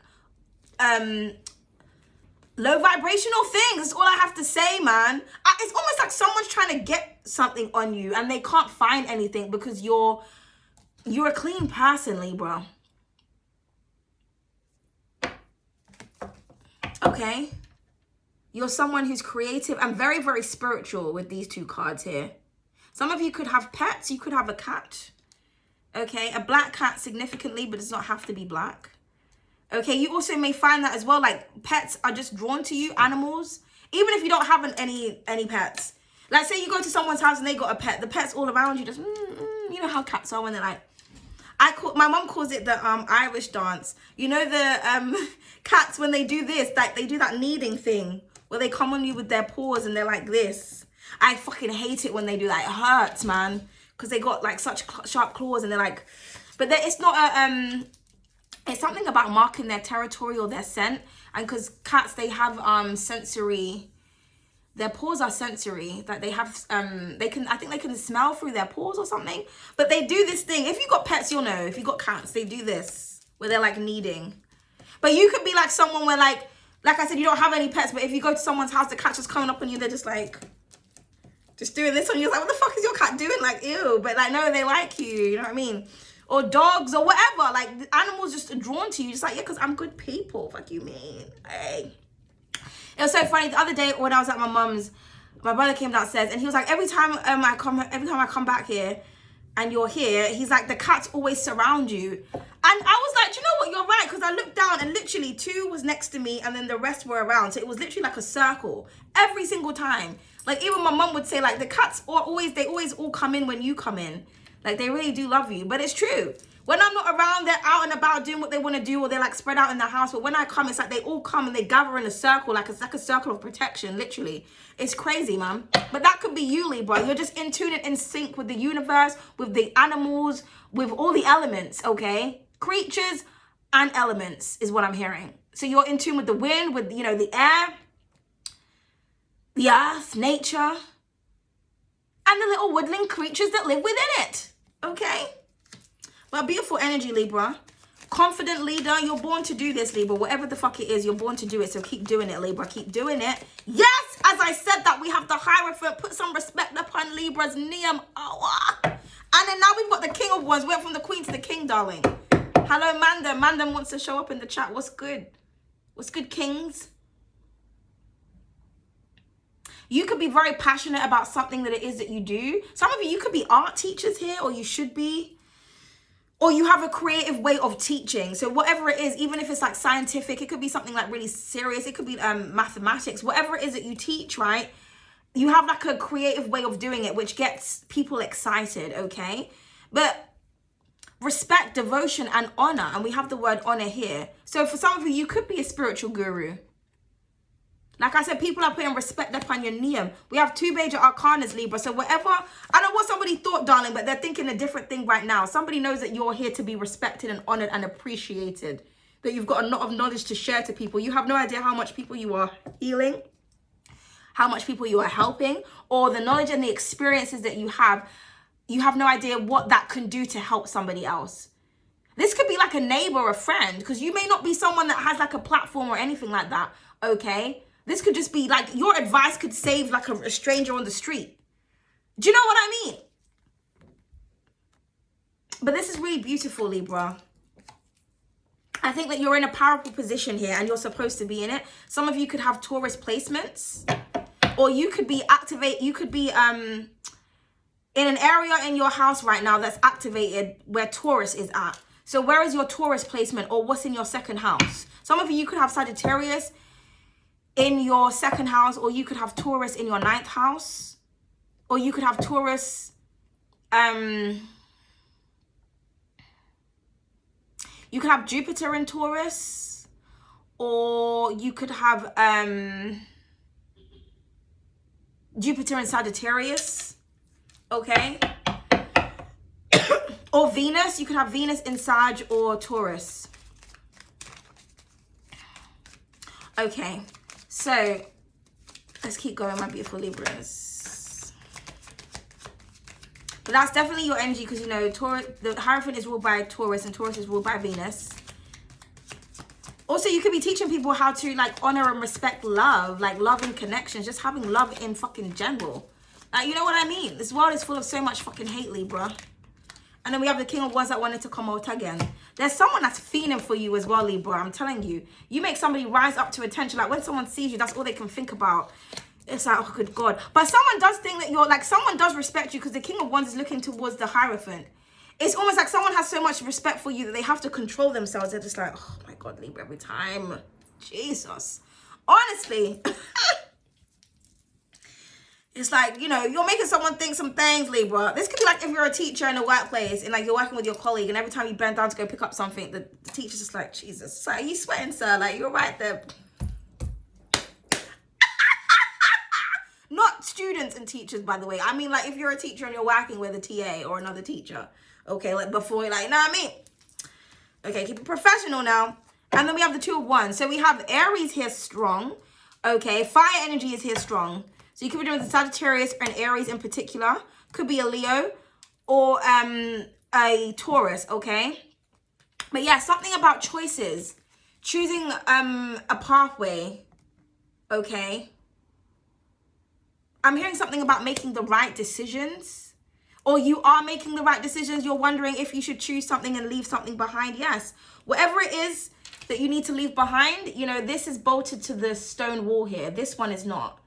low vibrational things. That's all I have to say, man. It's almost like someone's trying to get something on you and they can't find anything because you're a clean person, Libra. Okay. You're someone who's creative and very, very spiritual with these two cards here. Some of you could have pets. You could have a cat. Okay. A black cat significantly, but it does not have to be black. Okay, you also may find that as well, like pets are just drawn to you, animals. Even if you don't have any pets. Like say you go to someone's house and they got a pet, the pet's all around you just, you know how cats are when they're like, my mom calls it the Irish dance. You know the cats when they do this, like they do that kneading thing where they come on you with their paws and they're like this. I fucking hate it when they do that. It hurts, man. Because they got like such sharp claws and they're like, but it's not a, it's something about marking their territory or their scent. And because cats, they have sensory, their paws are sensory. That they have, I think they can smell through their paws or something. But they do this thing. If you got pets, you'll know. If you got cats, they do this. Where they're like kneading. But you could be like someone where like I said, you don't have any pets. But if you go to someone's house, the cat's just coming up on you. They're just like, just doing this on you. It's like, what the fuck is your cat doing? Like, ew. But like, no, they like you. You know what I mean? Or dogs or whatever. Like, the animals just are drawn to you. Just like, yeah, because I'm good people. Fuck you mean. Hey. It was so funny. The other day when I was at my mum's, my brother came downstairs and he was like, every time I come back here and you're here, he's like, the cats always surround you. And I was like, do you know what? You're right. Because I looked down and literally 2 was next to me and then the rest were around. So it was literally like a circle every single time. Like, even my mum would say, like, the cats are always all come in when you come in. Like, they really do love you. But it's true. When I'm not around, they're out and about doing what they want to do, or they're like spread out in the house. But when I come, it's like they all come and they gather in a circle, like it's like a circle of protection, literally. It's crazy, man. But that could be you, Libra. You're just in tune and in sync with the universe, with the animals, with all the elements, okay? Creatures and elements is what I'm hearing. So you're in tune with the wind, with, you know, the air, the earth, nature, and the little woodland creatures that live within it, okay? Well, beautiful energy, Libra. Confident leader. You're born to do this, Libra. Whatever the fuck it is, you're born to do it. So keep doing it, Libra. Keep doing it. Yes, as I said that, we have the Hierophant. Put some respect upon Libra's name. And then now we've got the King of Wands. Went from the Queen to the King, darling. Hello, Mandem. Mandem wants to show up in the chat. What's good? What's good, Kings? You could be very passionate about something that it is that you do. Some of you could be art teachers here, or you should be. Or you have a creative way of teaching. So whatever it is, even if it's like scientific, it could be something like really serious. It could be mathematics. Whatever it is that you teach, right? You have like a creative way of doing it, which gets people excited, okay? But respect, devotion, and honor. And we have the word honor here. So for some of you, you could be a spiritual guru. Like I said, people are putting respect upon your name. We have 2 major arcanas, Libra. So whatever, I don't know what somebody thought, darling, but they're thinking a different thing right now. Somebody knows that you're here to be respected and honored and appreciated. That you've got a lot of knowledge to share to people. You have no idea how much people you are healing, how much people you are helping, or the knowledge and the experiences that you have no idea what that can do to help somebody else. This could be like a neighbor or a friend, because you may not be someone that has like a platform or anything like that, okay? This could just be like your advice could save like a stranger on the street. Do you know what I mean? But this is really beautiful, Libra. I think that you're in a powerful position here and you're supposed to be in it. Some of you could have Taurus placements, or you could be in an area in your house right now that's activated where Taurus is at. So where is your Taurus placement, or what's in your second house? Some of you could have Sagittarius in your second house, or you could have Taurus in your 9th house, or you could have Taurus, you could have Jupiter in Taurus, or you could have Jupiter in Sagittarius, okay? Or Venus, you could have Venus in Sag or Taurus. Okay. So, let's keep going, my beautiful Libras. But that's definitely your energy, because, you know, Taurus, the Hierophant is ruled by Taurus, and Taurus is ruled by Venus. Also, you could be teaching people how to, like, honor and respect love, like love and connections, just having love in fucking general. Like, you know what I mean? This world is full of so much fucking hate, Libra. And then we have the King of Wands that wanted to come out again. There's someone that's feeling for you as well, Libra. I'm telling you. You make somebody rise up to attention. Like when someone sees you, that's all they can think about. It's like, oh, good God. But someone does think that you're like, someone does respect you, because the King of Wands is looking towards the Hierophant. It's almost like someone has so much respect for you that they have to control themselves. They're just like, oh my God, Libra, every time. Jesus. Honestly. It's like, you know, you're making someone think some things, Libra. This could be like if you're a teacher in a workplace and like you're working with your colleague, and every time you bend down to go pick up something, the teacher's just like, Jesus, sir, are you sweating, sir? Like, you're right there. Not students and teachers, by the way. I mean, like if you're a teacher and you're working with a TA or another teacher. Okay, like before, like, you know what I mean? Okay, keep it professional now. And then we have the 2 of Wands. So we have Aries here strong. Okay, fire energy is here strong. So you could be doing the Sagittarius and Aries in particular. Could be a Leo or a Taurus, okay? But yeah, something about choices. Choosing a pathway, okay? I'm hearing something about making the right decisions. Or you are making the right decisions. You're wondering if you should choose something and leave something behind. Yes. Whatever it is that you need to leave behind, you know, this is bolted to the stone wall here. This one is not.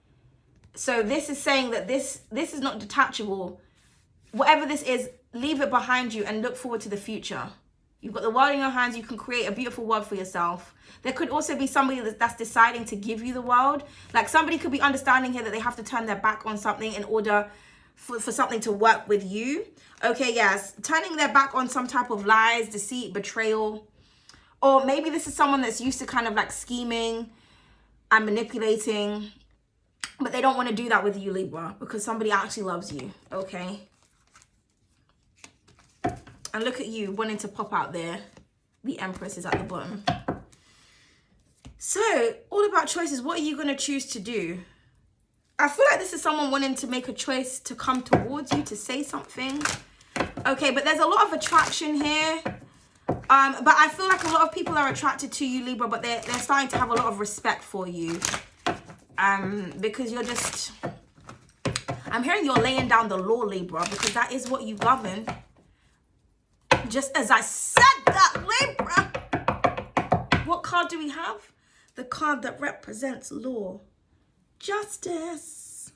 So this is saying that this is not detachable. Whatever this is, leave it behind you and look forward to the future. You've got the world in your hands. You can create a beautiful world for yourself. There could also be somebody that's deciding to give you the world. Like somebody could be understanding here that they have to turn their back on something in order for something to work with you. Okay, yes. Turning their back on some type of lies, deceit, betrayal. Or maybe this is someone that's used to kind of like scheming and manipulating. But they don't want to do that with you, Libra, because somebody actually loves you, okay? And look at you wanting to pop out there. The Empress is at the bottom. So, all about choices. What are you going to choose to do? I feel like this is someone wanting to make a choice to come towards you, to say something. Okay, but there's a lot of attraction here. But I feel like a lot of people are attracted to you, Libra, but they're starting to have a lot of respect for you. Because you're just, I I'm hearing you're laying down the law, Libra, because that is what you govern. Just as I said that, Libra. What card do we have? The card that represents law. Justice.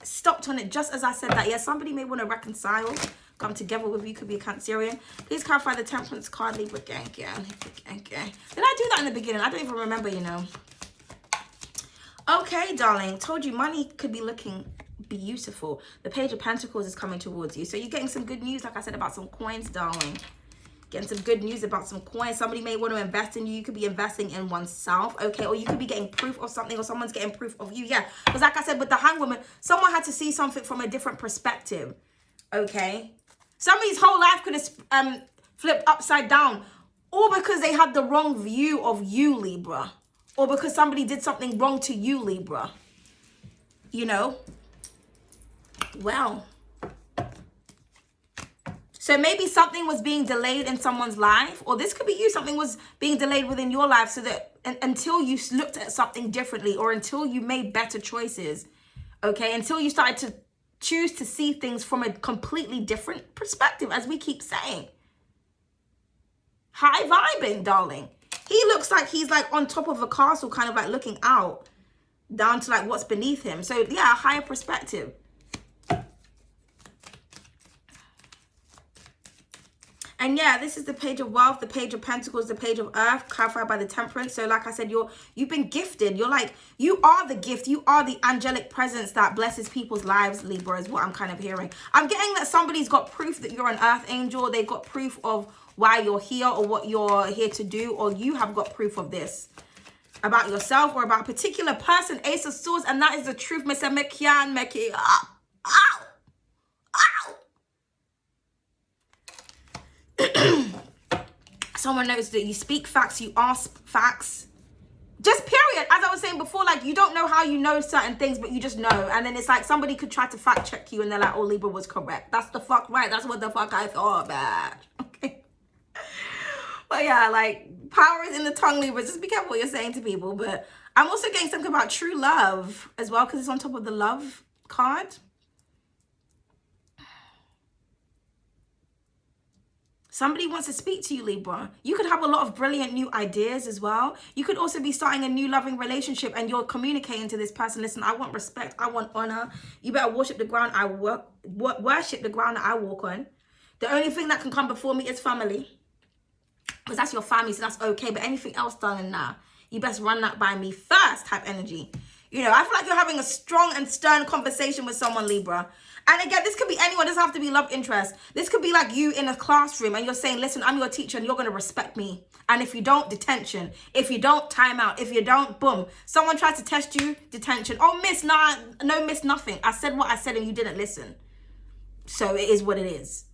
Stopped on it just as I said that. Yeah, somebody may want to reconcile, come together with you. Could be a Cancerian. Please clarify the Temperance card, Libra. Gang. Did I do that in the beginning? I don't even remember, you know. Okay, darling. Told you money could be looking beautiful. The Page of Pentacles is coming towards you. So you're getting some good news, like I said, about some coins, darling. Getting some good news about some coins. Somebody may want to invest in you. You could be investing in oneself, okay? Or you could be getting proof of something, or someone's getting proof of you. Yeah, because like I said, with the Hanged Woman, someone had to see something from a different perspective, okay? Somebody's whole life could have flipped upside down, or because they had the wrong view of you, Libra, or because somebody did something wrong to you, Libra. You know? Well, so maybe something was being delayed in someone's life, or this could be you. Something was being delayed within your life, so that until you looked at something differently, or until you made better choices, okay, until you started to choose to see things from a completely different perspective, as we keep saying. High vibing, darling. He looks like he's like on top of a castle, kind of like looking out down to like what's beneath him. So yeah, a higher perspective. And yeah, this is the Page of Wealth, the Page of Pentacles, the Page of Earth, clarified by the Temperance. So like I said, you've been gifted. You're like, you are the gift. You are the angelic presence that blesses people's lives, Libra, is what I'm kind of hearing. I'm getting that somebody's got proof that you're an earth angel. They've got proof of why you're here or what you're here to do, or you have got proof of this about yourself or about a particular person. Ace of Swords, and that is the truth, Mr. Mekian Meki. Ow! Ow! Someone knows that you speak facts, you ask facts. Just period. As I was saying before, like, you don't know how you know certain things, but you just know. And then it's like somebody could try to fact check you and they're like, oh, Libra was correct. That's the fuck right. That's what the fuck I thought about. Okay. But yeah, like, power is in the tongue, Libra. Just be careful what you're saying to people. But I'm also getting something about true love as well, because it's on top of the love card. Somebody wants to speak to you, Libra. You could have a lot of brilliant new ideas as well. You could also be starting a new loving relationship, and you're communicating to this person, listen, I want respect, I want honor. You better worship the ground I worship the ground that I walk on. The only thing that can come before me is family. Because that's your family, so that's okay. But anything else, darling, nah. You best run that by me first type energy. You know, I feel like you're having a strong and stern conversation with someone, Libra. And again, this could be anyone. It doesn't have to be love interest. This could be like you in a classroom and you're saying, listen, I'm your teacher and you're going to respect me. And if you don't, detention. If you don't, time out. If you don't, boom. Someone tries to test you, detention. Oh, miss, nah, no, miss, nothing. I said what I said and you didn't listen. So it is what it is.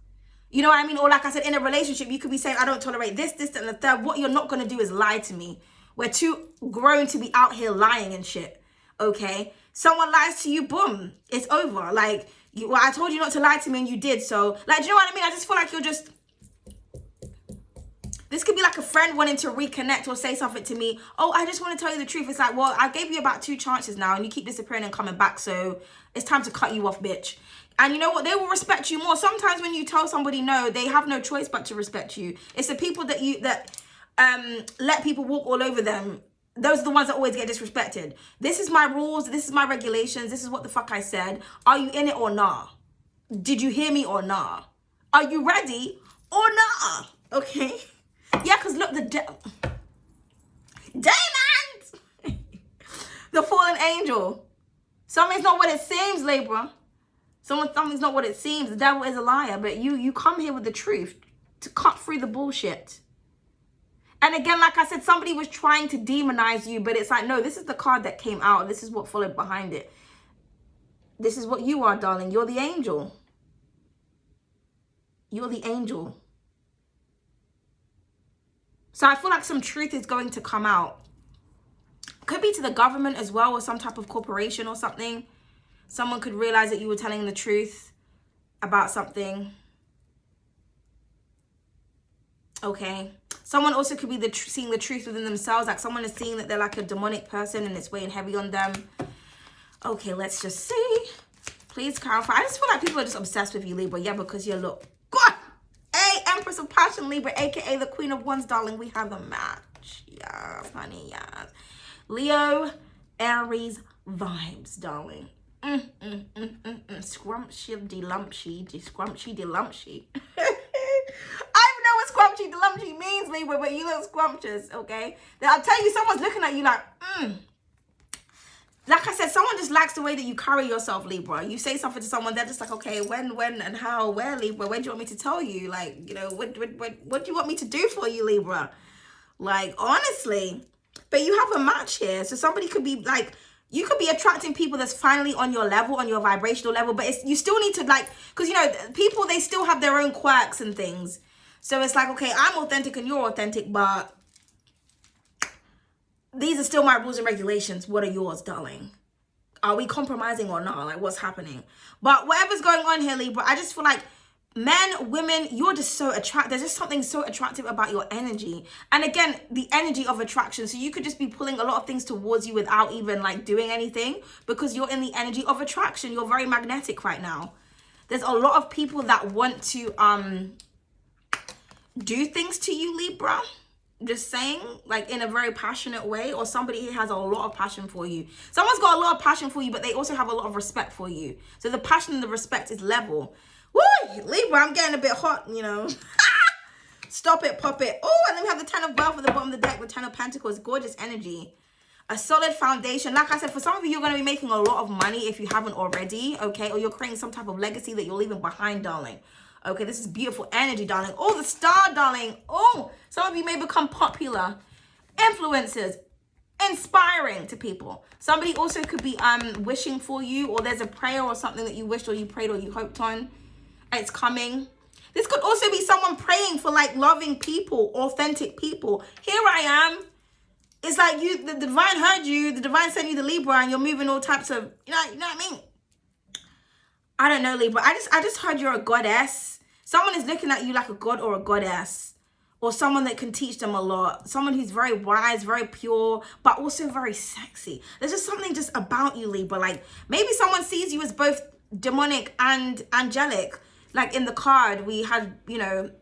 You know what I mean? Or like I said, in a relationship, you could be saying, I don't tolerate this, and the third. What you're not going to do is lie to me. We're too grown to be out here lying and shit. Okay? Someone lies to you, boom. It's over. Like, well, I told you not to lie to me and you did. So, like, do you know what I mean? I just feel like you're just... This could be like a friend wanting to reconnect or say something to me. Oh, I just want to tell you the truth. It's like, well, I gave you about 2 chances now and you keep disappearing and coming back. So it's time to cut you off, bitch. And you know what? They will respect you more. Sometimes when you tell somebody no, they have no choice but to respect you. It's the people that let people walk all over them. Those are the ones that always get disrespected. This is my rules. This is my regulations. This is what the fuck I said. Are you in it or nah? Did you hear me or nah? Are you ready or nah? Okay? Yeah, because look, Demons! The fallen angel. Something's not what it seems, Libra. Something's not what it seems. The devil is a liar. But you come here with the truth to cut through the bullshit. And again, like I said, somebody was trying to demonize you, but it's like, no, this is the card that came out. This is what followed behind it. This is what you are, darling. You're the angel. You're the angel. So I feel like some truth is going to come out. Could be to the government as well, or some type of corporation or something. Someone could realize that you were telling the truth about something. Okay. Someone also could be seeing the truth within themselves. Like someone is seeing that they're like a demonic person and it's weighing heavy on them. Okay, let's just see. Please clarify. I just feel like people are just obsessed with you, Libra. Yeah, because you look good. Hey, Empress of Passion, Libra, aka the Queen of Wands, darling. We have a match. Yes, honey, yes. Leo, Aries vibes, darling. Scrumptious de lumpshy, scrumptious de lumpshy. I don't know what scrumptious de lumpshy means, Libra, but you look scrumptious, okay? Then I'll tell you, someone's looking at you like, Like I said, someone just likes the way that you carry yourself, Libra. You say something to someone, they're just like, okay, when, and how, where, Libra? When do you want me to tell you? Like, you know, what do you want me to do for you, Libra? Like, honestly. But you have a match here. So somebody could be like, you could be attracting people that's finally on your level, on your vibrational level. But you still need to like, because, you know, people, they still have their own quirks and things. So it's like, okay, I'm authentic and you're authentic, but these are still my rules and regulations. What are yours, darling? Are we compromising or not? Like, what's happening? But whatever's going on here, Libra, I just feel like men, women, you're just so attractive. There's just something so attractive about your energy. And again, the energy of attraction. So you could just be pulling a lot of things towards you without even like doing anything because you're in the energy of attraction. You're very magnetic right now. There's a lot of people that want to do things to you, Libra. Just saying, like in a very passionate way, or somebody here has a lot of passion for you. Someone's got a lot of passion for you, but they also have a lot of respect for you. So the passion and the respect is level. Woo, Libra, I'm getting a bit hot, you know. Stop it, pop it. Oh, and then we have the 10 of Wealth at the bottom of the deck with 10 of Pentacles. Gorgeous energy. A solid foundation. Like I said, for some of you, you're going to be making a lot of money if you haven't already, okay? Or you're creating some type of legacy that you're leaving behind, darling. Okay, this is beautiful energy, darling. Oh, the star, darling. Oh, some of you may become popular, influencers, inspiring to people. Somebody also could be wishing for you, or there's a prayer or something that you wished or you prayed or you hoped on. It's coming. This could also be someone praying for like loving people, authentic people. Here I am. It's like the divine heard you, the divine sent you the Libra, and you're moving all types of, you know what I mean? I don't know, Libra. I just heard you're a goddess. Someone is looking at you like a god or a goddess, or someone that can teach them a lot. Someone who's very wise, very pure, but also very sexy. There's just something just about you, Libra. Like maybe someone sees you as both demonic and angelic. Like in the card, we had, you know,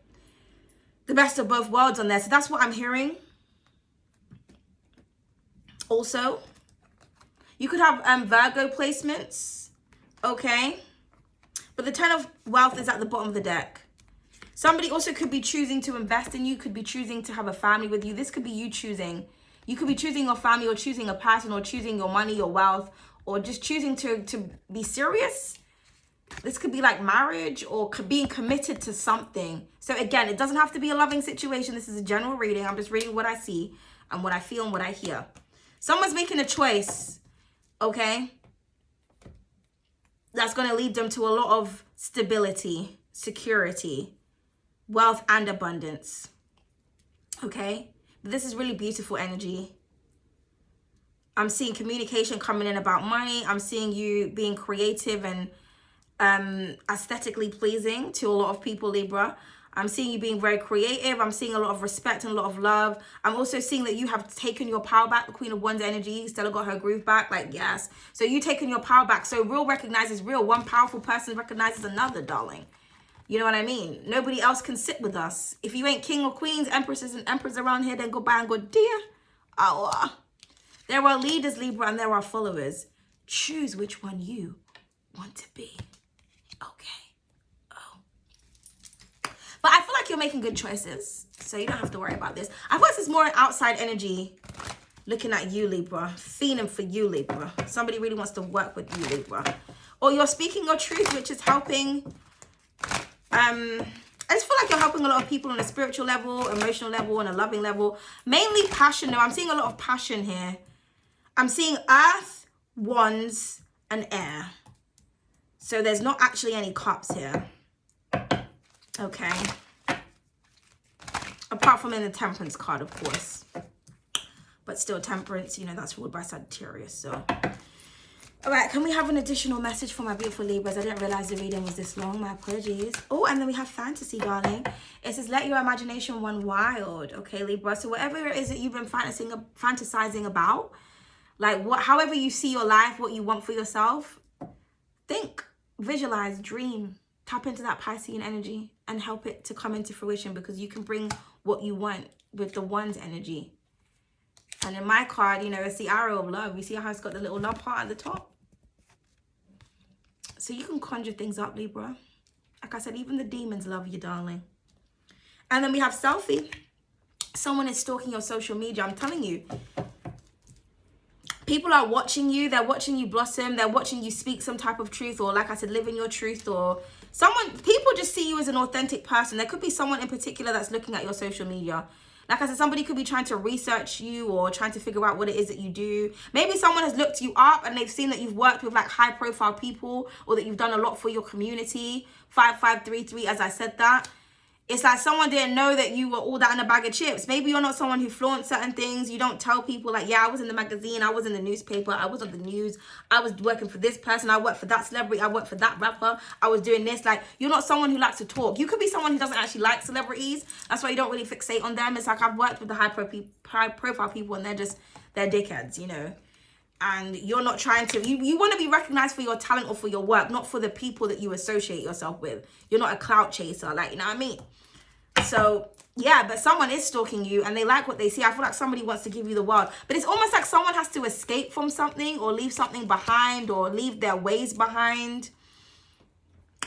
the best of both worlds on there. So that's what I'm hearing. Also, you could have Virgo placements, okay? But the 10 of Wealth is at the bottom of the deck. Somebody also could be choosing to invest in you, could be choosing to have a family with you. This could be you choosing. You could be choosing your family, or choosing a person, or choosing your money, your wealth, or just choosing to be serious. This could be like marriage or being committed to something. So again, it doesn't have to be a loving situation. This is a general reading. I'm just reading what I see and what I feel and what I hear. Someone's making a choice, okay? That's going to lead them to a lot of stability, security, wealth, and abundance. Okay? But this is really beautiful energy. I'm seeing communication coming in about money. I'm seeing you being creative and aesthetically pleasing to a lot of people, Libra. I'm seeing you being very creative. I'm seeing a lot of respect and a lot of love. I'm also seeing that you have taken your power back. The Queen of Wands energy. Stella got her groove back. Like, yes. So you taken your power back. So real recognizes real. One powerful person recognizes another, darling. You know what I mean? Nobody else can sit with us. If you ain't king or queens, empresses and emperors around here, then go by and go, dear. Oh, there are leaders, Libra, and there are followers. Choose which one you want to be. Okay. But I feel like you're making good choices, so you don't have to worry about this. I thought this is more an outside energy looking at you, Libra. Feeling for you, Libra. Somebody really wants to work with you, Libra. Or you're speaking your truth, which is helping. I just feel like you're helping a lot of people on a spiritual level, emotional level, and a loving level. Mainly passion, though. I'm seeing a lot of passion here. I'm seeing earth, wands, and air. So there's not actually any cups here. Okay. Apart from in the temperance card, of course. But still, temperance, you know, that's ruled by Sagittarius. So, all right, can we have an additional message for my beautiful Libras? I didn't realize the reading was this long. My apologies. Oh, and then we have fantasy, darling. It says, let your imagination run wild. Okay, Libra. So whatever it is that you've been fantasizing about, like however you see your life, what you want for yourself, think. visualize, dream, tap into that Piscean energy and help it to come into fruition, because you can bring what you want with the one's energy. And in my card, you know, it's the arrow of love. You see how it's got the little love heart at the top? So you can conjure things up, Libra. Like I said, even the demons love you, darling. And then we have selfie. Someone is stalking your social media. I'm telling you. People are watching you. They're watching you blossom. They're watching you speak some type of truth, or like I said, live in your truth, or people just see you as an authentic person. There could be someone in particular that's looking at your social media. Like I said, somebody could be trying to research you or trying to figure out what it is that you do. Maybe someone has looked you up and they've seen that you've worked with like high profile people, or that you've done a lot for your community. 5533, as I said that. It's like someone didn't know that you were all that in a bag of chips. Maybe you're not someone who flaunts certain things. You don't tell people like, yeah, I was in the magazine, I was in the newspaper, I was on the news, I was working for this person, I worked for that celebrity, I worked for that rapper, I was doing this. Like, you're not someone who likes to talk. You could be someone who doesn't actually like celebrities. That's why you don't really fixate on them. It's like, I've worked with the high profile people and they're dickheads, you know. And you're not trying to, you want to be recognized for your talent or for your work, not for the people that you associate yourself with. You're not a clout chaser, like, you know what I mean? So, yeah, but someone is stalking you and they like what they see. I feel like somebody wants to give you the world. But it's almost like someone has to escape from something, or leave something behind, or leave their ways behind.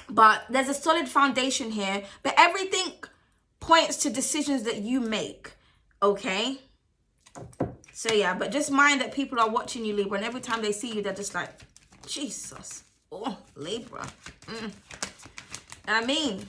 But there's a solid foundation here. But everything points to decisions that you make, okay? So, yeah, but just mind that people are watching you, Libra. And every time they see you, they're just like, Jesus. Oh, Libra. I mean...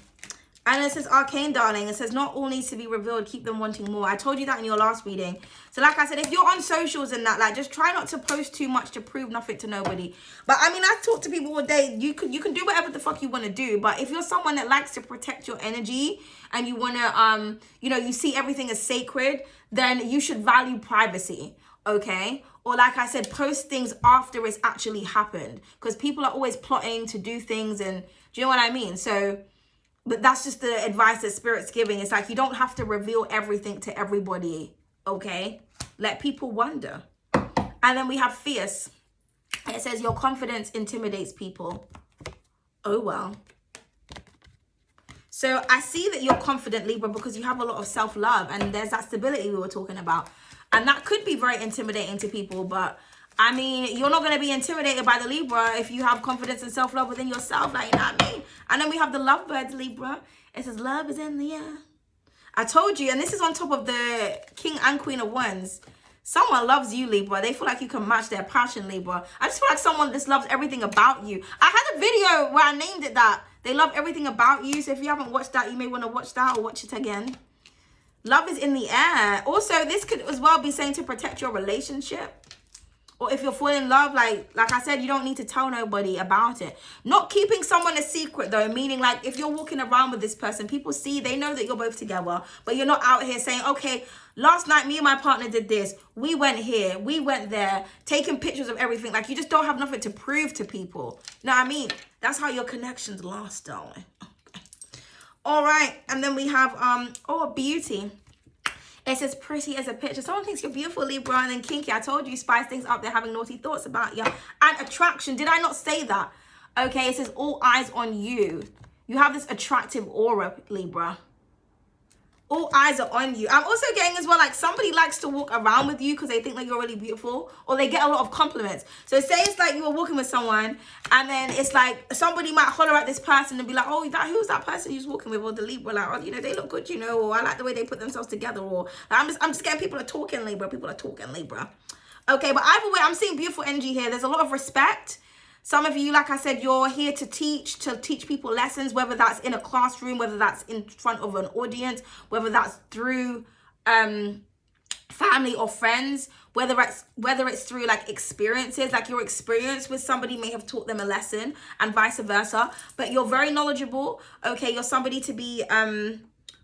And it says, arcane, darling. It says, not all needs to be revealed. Keep them wanting more. I told you that in your last reading. So like I said, if you're on socials and that, like, just try not to post too much to prove nothing to nobody. But I mean, I talk to people all day. You can do whatever the fuck you want to do. But if you're someone that likes to protect your energy and you want to, you know, you see everything as sacred, then you should value privacy. Okay? Or like I said, post things after it's actually happened. Because people are always plotting to do things. And do you know what I mean? So... But that's just the advice that Spirit's giving. It's like, you don't have to reveal everything to everybody, okay? Let people wonder. And then we have fierce. It says, your confidence intimidates people. Oh, well. So I see that you're confident, Libra, because you have a lot of self-love. And there's that stability we were talking about. And that could be very intimidating to people, but... I mean, you're not going to be intimidated by the Libra if you have confidence and self-love within yourself. Like, you know what I mean? And then we have the lovebirds, Libra. It says, love is in the air. I told you, and this is on top of the King and Queen of Wands. Someone loves you, Libra. They feel like you can match their passion, Libra. I just feel like someone just loves everything about you. I had a video where I named it that. They love everything about you. So if you haven't watched that, you may want to watch that or watch it again. Love is in the air. Also, this could as well be saying to protect your relationship. Or if you're falling in love, like I said, you don't need to tell nobody about it. Not keeping someone a secret, though. Meaning, like, if you're walking around with this person, people see, they know that you're both together. But you're not out here saying, okay, last night, me and my partner did this. We went here. We went there. Taking pictures of everything. Like, you just don't have nothing to prove to people. You know what I mean? That's how your connections last, darling. Okay. All right. And then we have, beauty. It says pretty as a picture. Someone thinks you're beautiful, Libra, and then kinky. I told you, spice things up. They're having naughty thoughts about you. And attraction. Did I not say that? Okay, it says all eyes on you. You have this attractive aura, Libra. All eyes are on you. I'm also getting as well, like, somebody likes to walk around with you because they think that you're really beautiful, or they get a lot of compliments. So say it's like you were walking with someone and then it's like somebody might holler at this person and be like, oh, who's that person you're walking with? Or the Libra, like, oh, you know, they look good, you know, or I like the way they put themselves together. Or like, I'm just getting people are talking Libra. People are talking Libra. Okay, but either way, I'm seeing beautiful energy here. There's a lot of respect. Some of you, like I said, you're here to teach people lessons, whether that's in a classroom, whether that's in front of an audience, whether that's through family or friends, whether it's through like experiences, like your experience with somebody may have taught them a lesson and vice versa. But you're very knowledgeable. Okay, you're somebody to be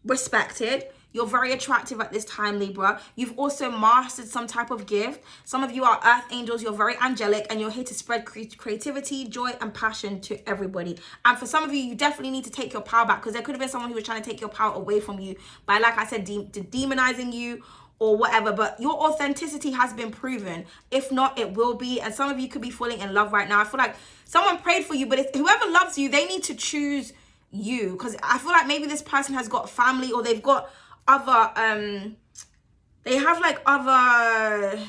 respected. You're very attractive at this time, Libra. You've also mastered some type of gift. Some of you are earth angels. You're very angelic and you're here to spread creativity, joy, and passion to everybody. And for some of you, you definitely need to take your power back, because there could have been someone who was trying to take your power away from you by, like I said, demonizing you or whatever, but your authenticity has been proven. If not, it will be. And some of you could be falling in love right now. I feel like someone prayed for you, but whoever loves you, they need to choose you, because I feel like maybe this person has got family, or they've got other they have like other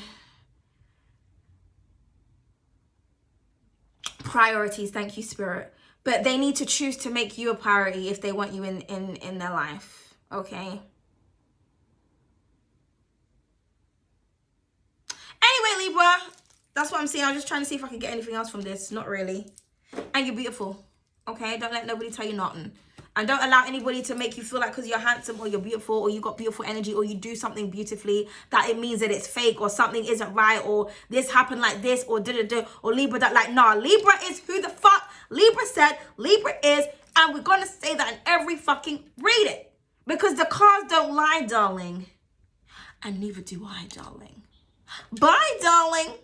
priorities. Thank you, Spirit. But they need to choose to make you a priority if they want you in their life. Okay. Anyway, Libra, that's what I'm saying. I'm just trying to see if I can get anything else from this. Not really. And you're beautiful. Okay? Don't let nobody tell you nothing. And don't allow anybody to make you feel like because you're handsome or you're beautiful or you got beautiful energy or you do something beautifully that it means that it's fake or something isn't right or this happened like this or da-da-da or Libra that like, nah, Libra is who the fuck Libra said Libra is, and we're going to say that in every fucking reading because the cards don't lie, darling. And neither do I, darling. Bye, darling.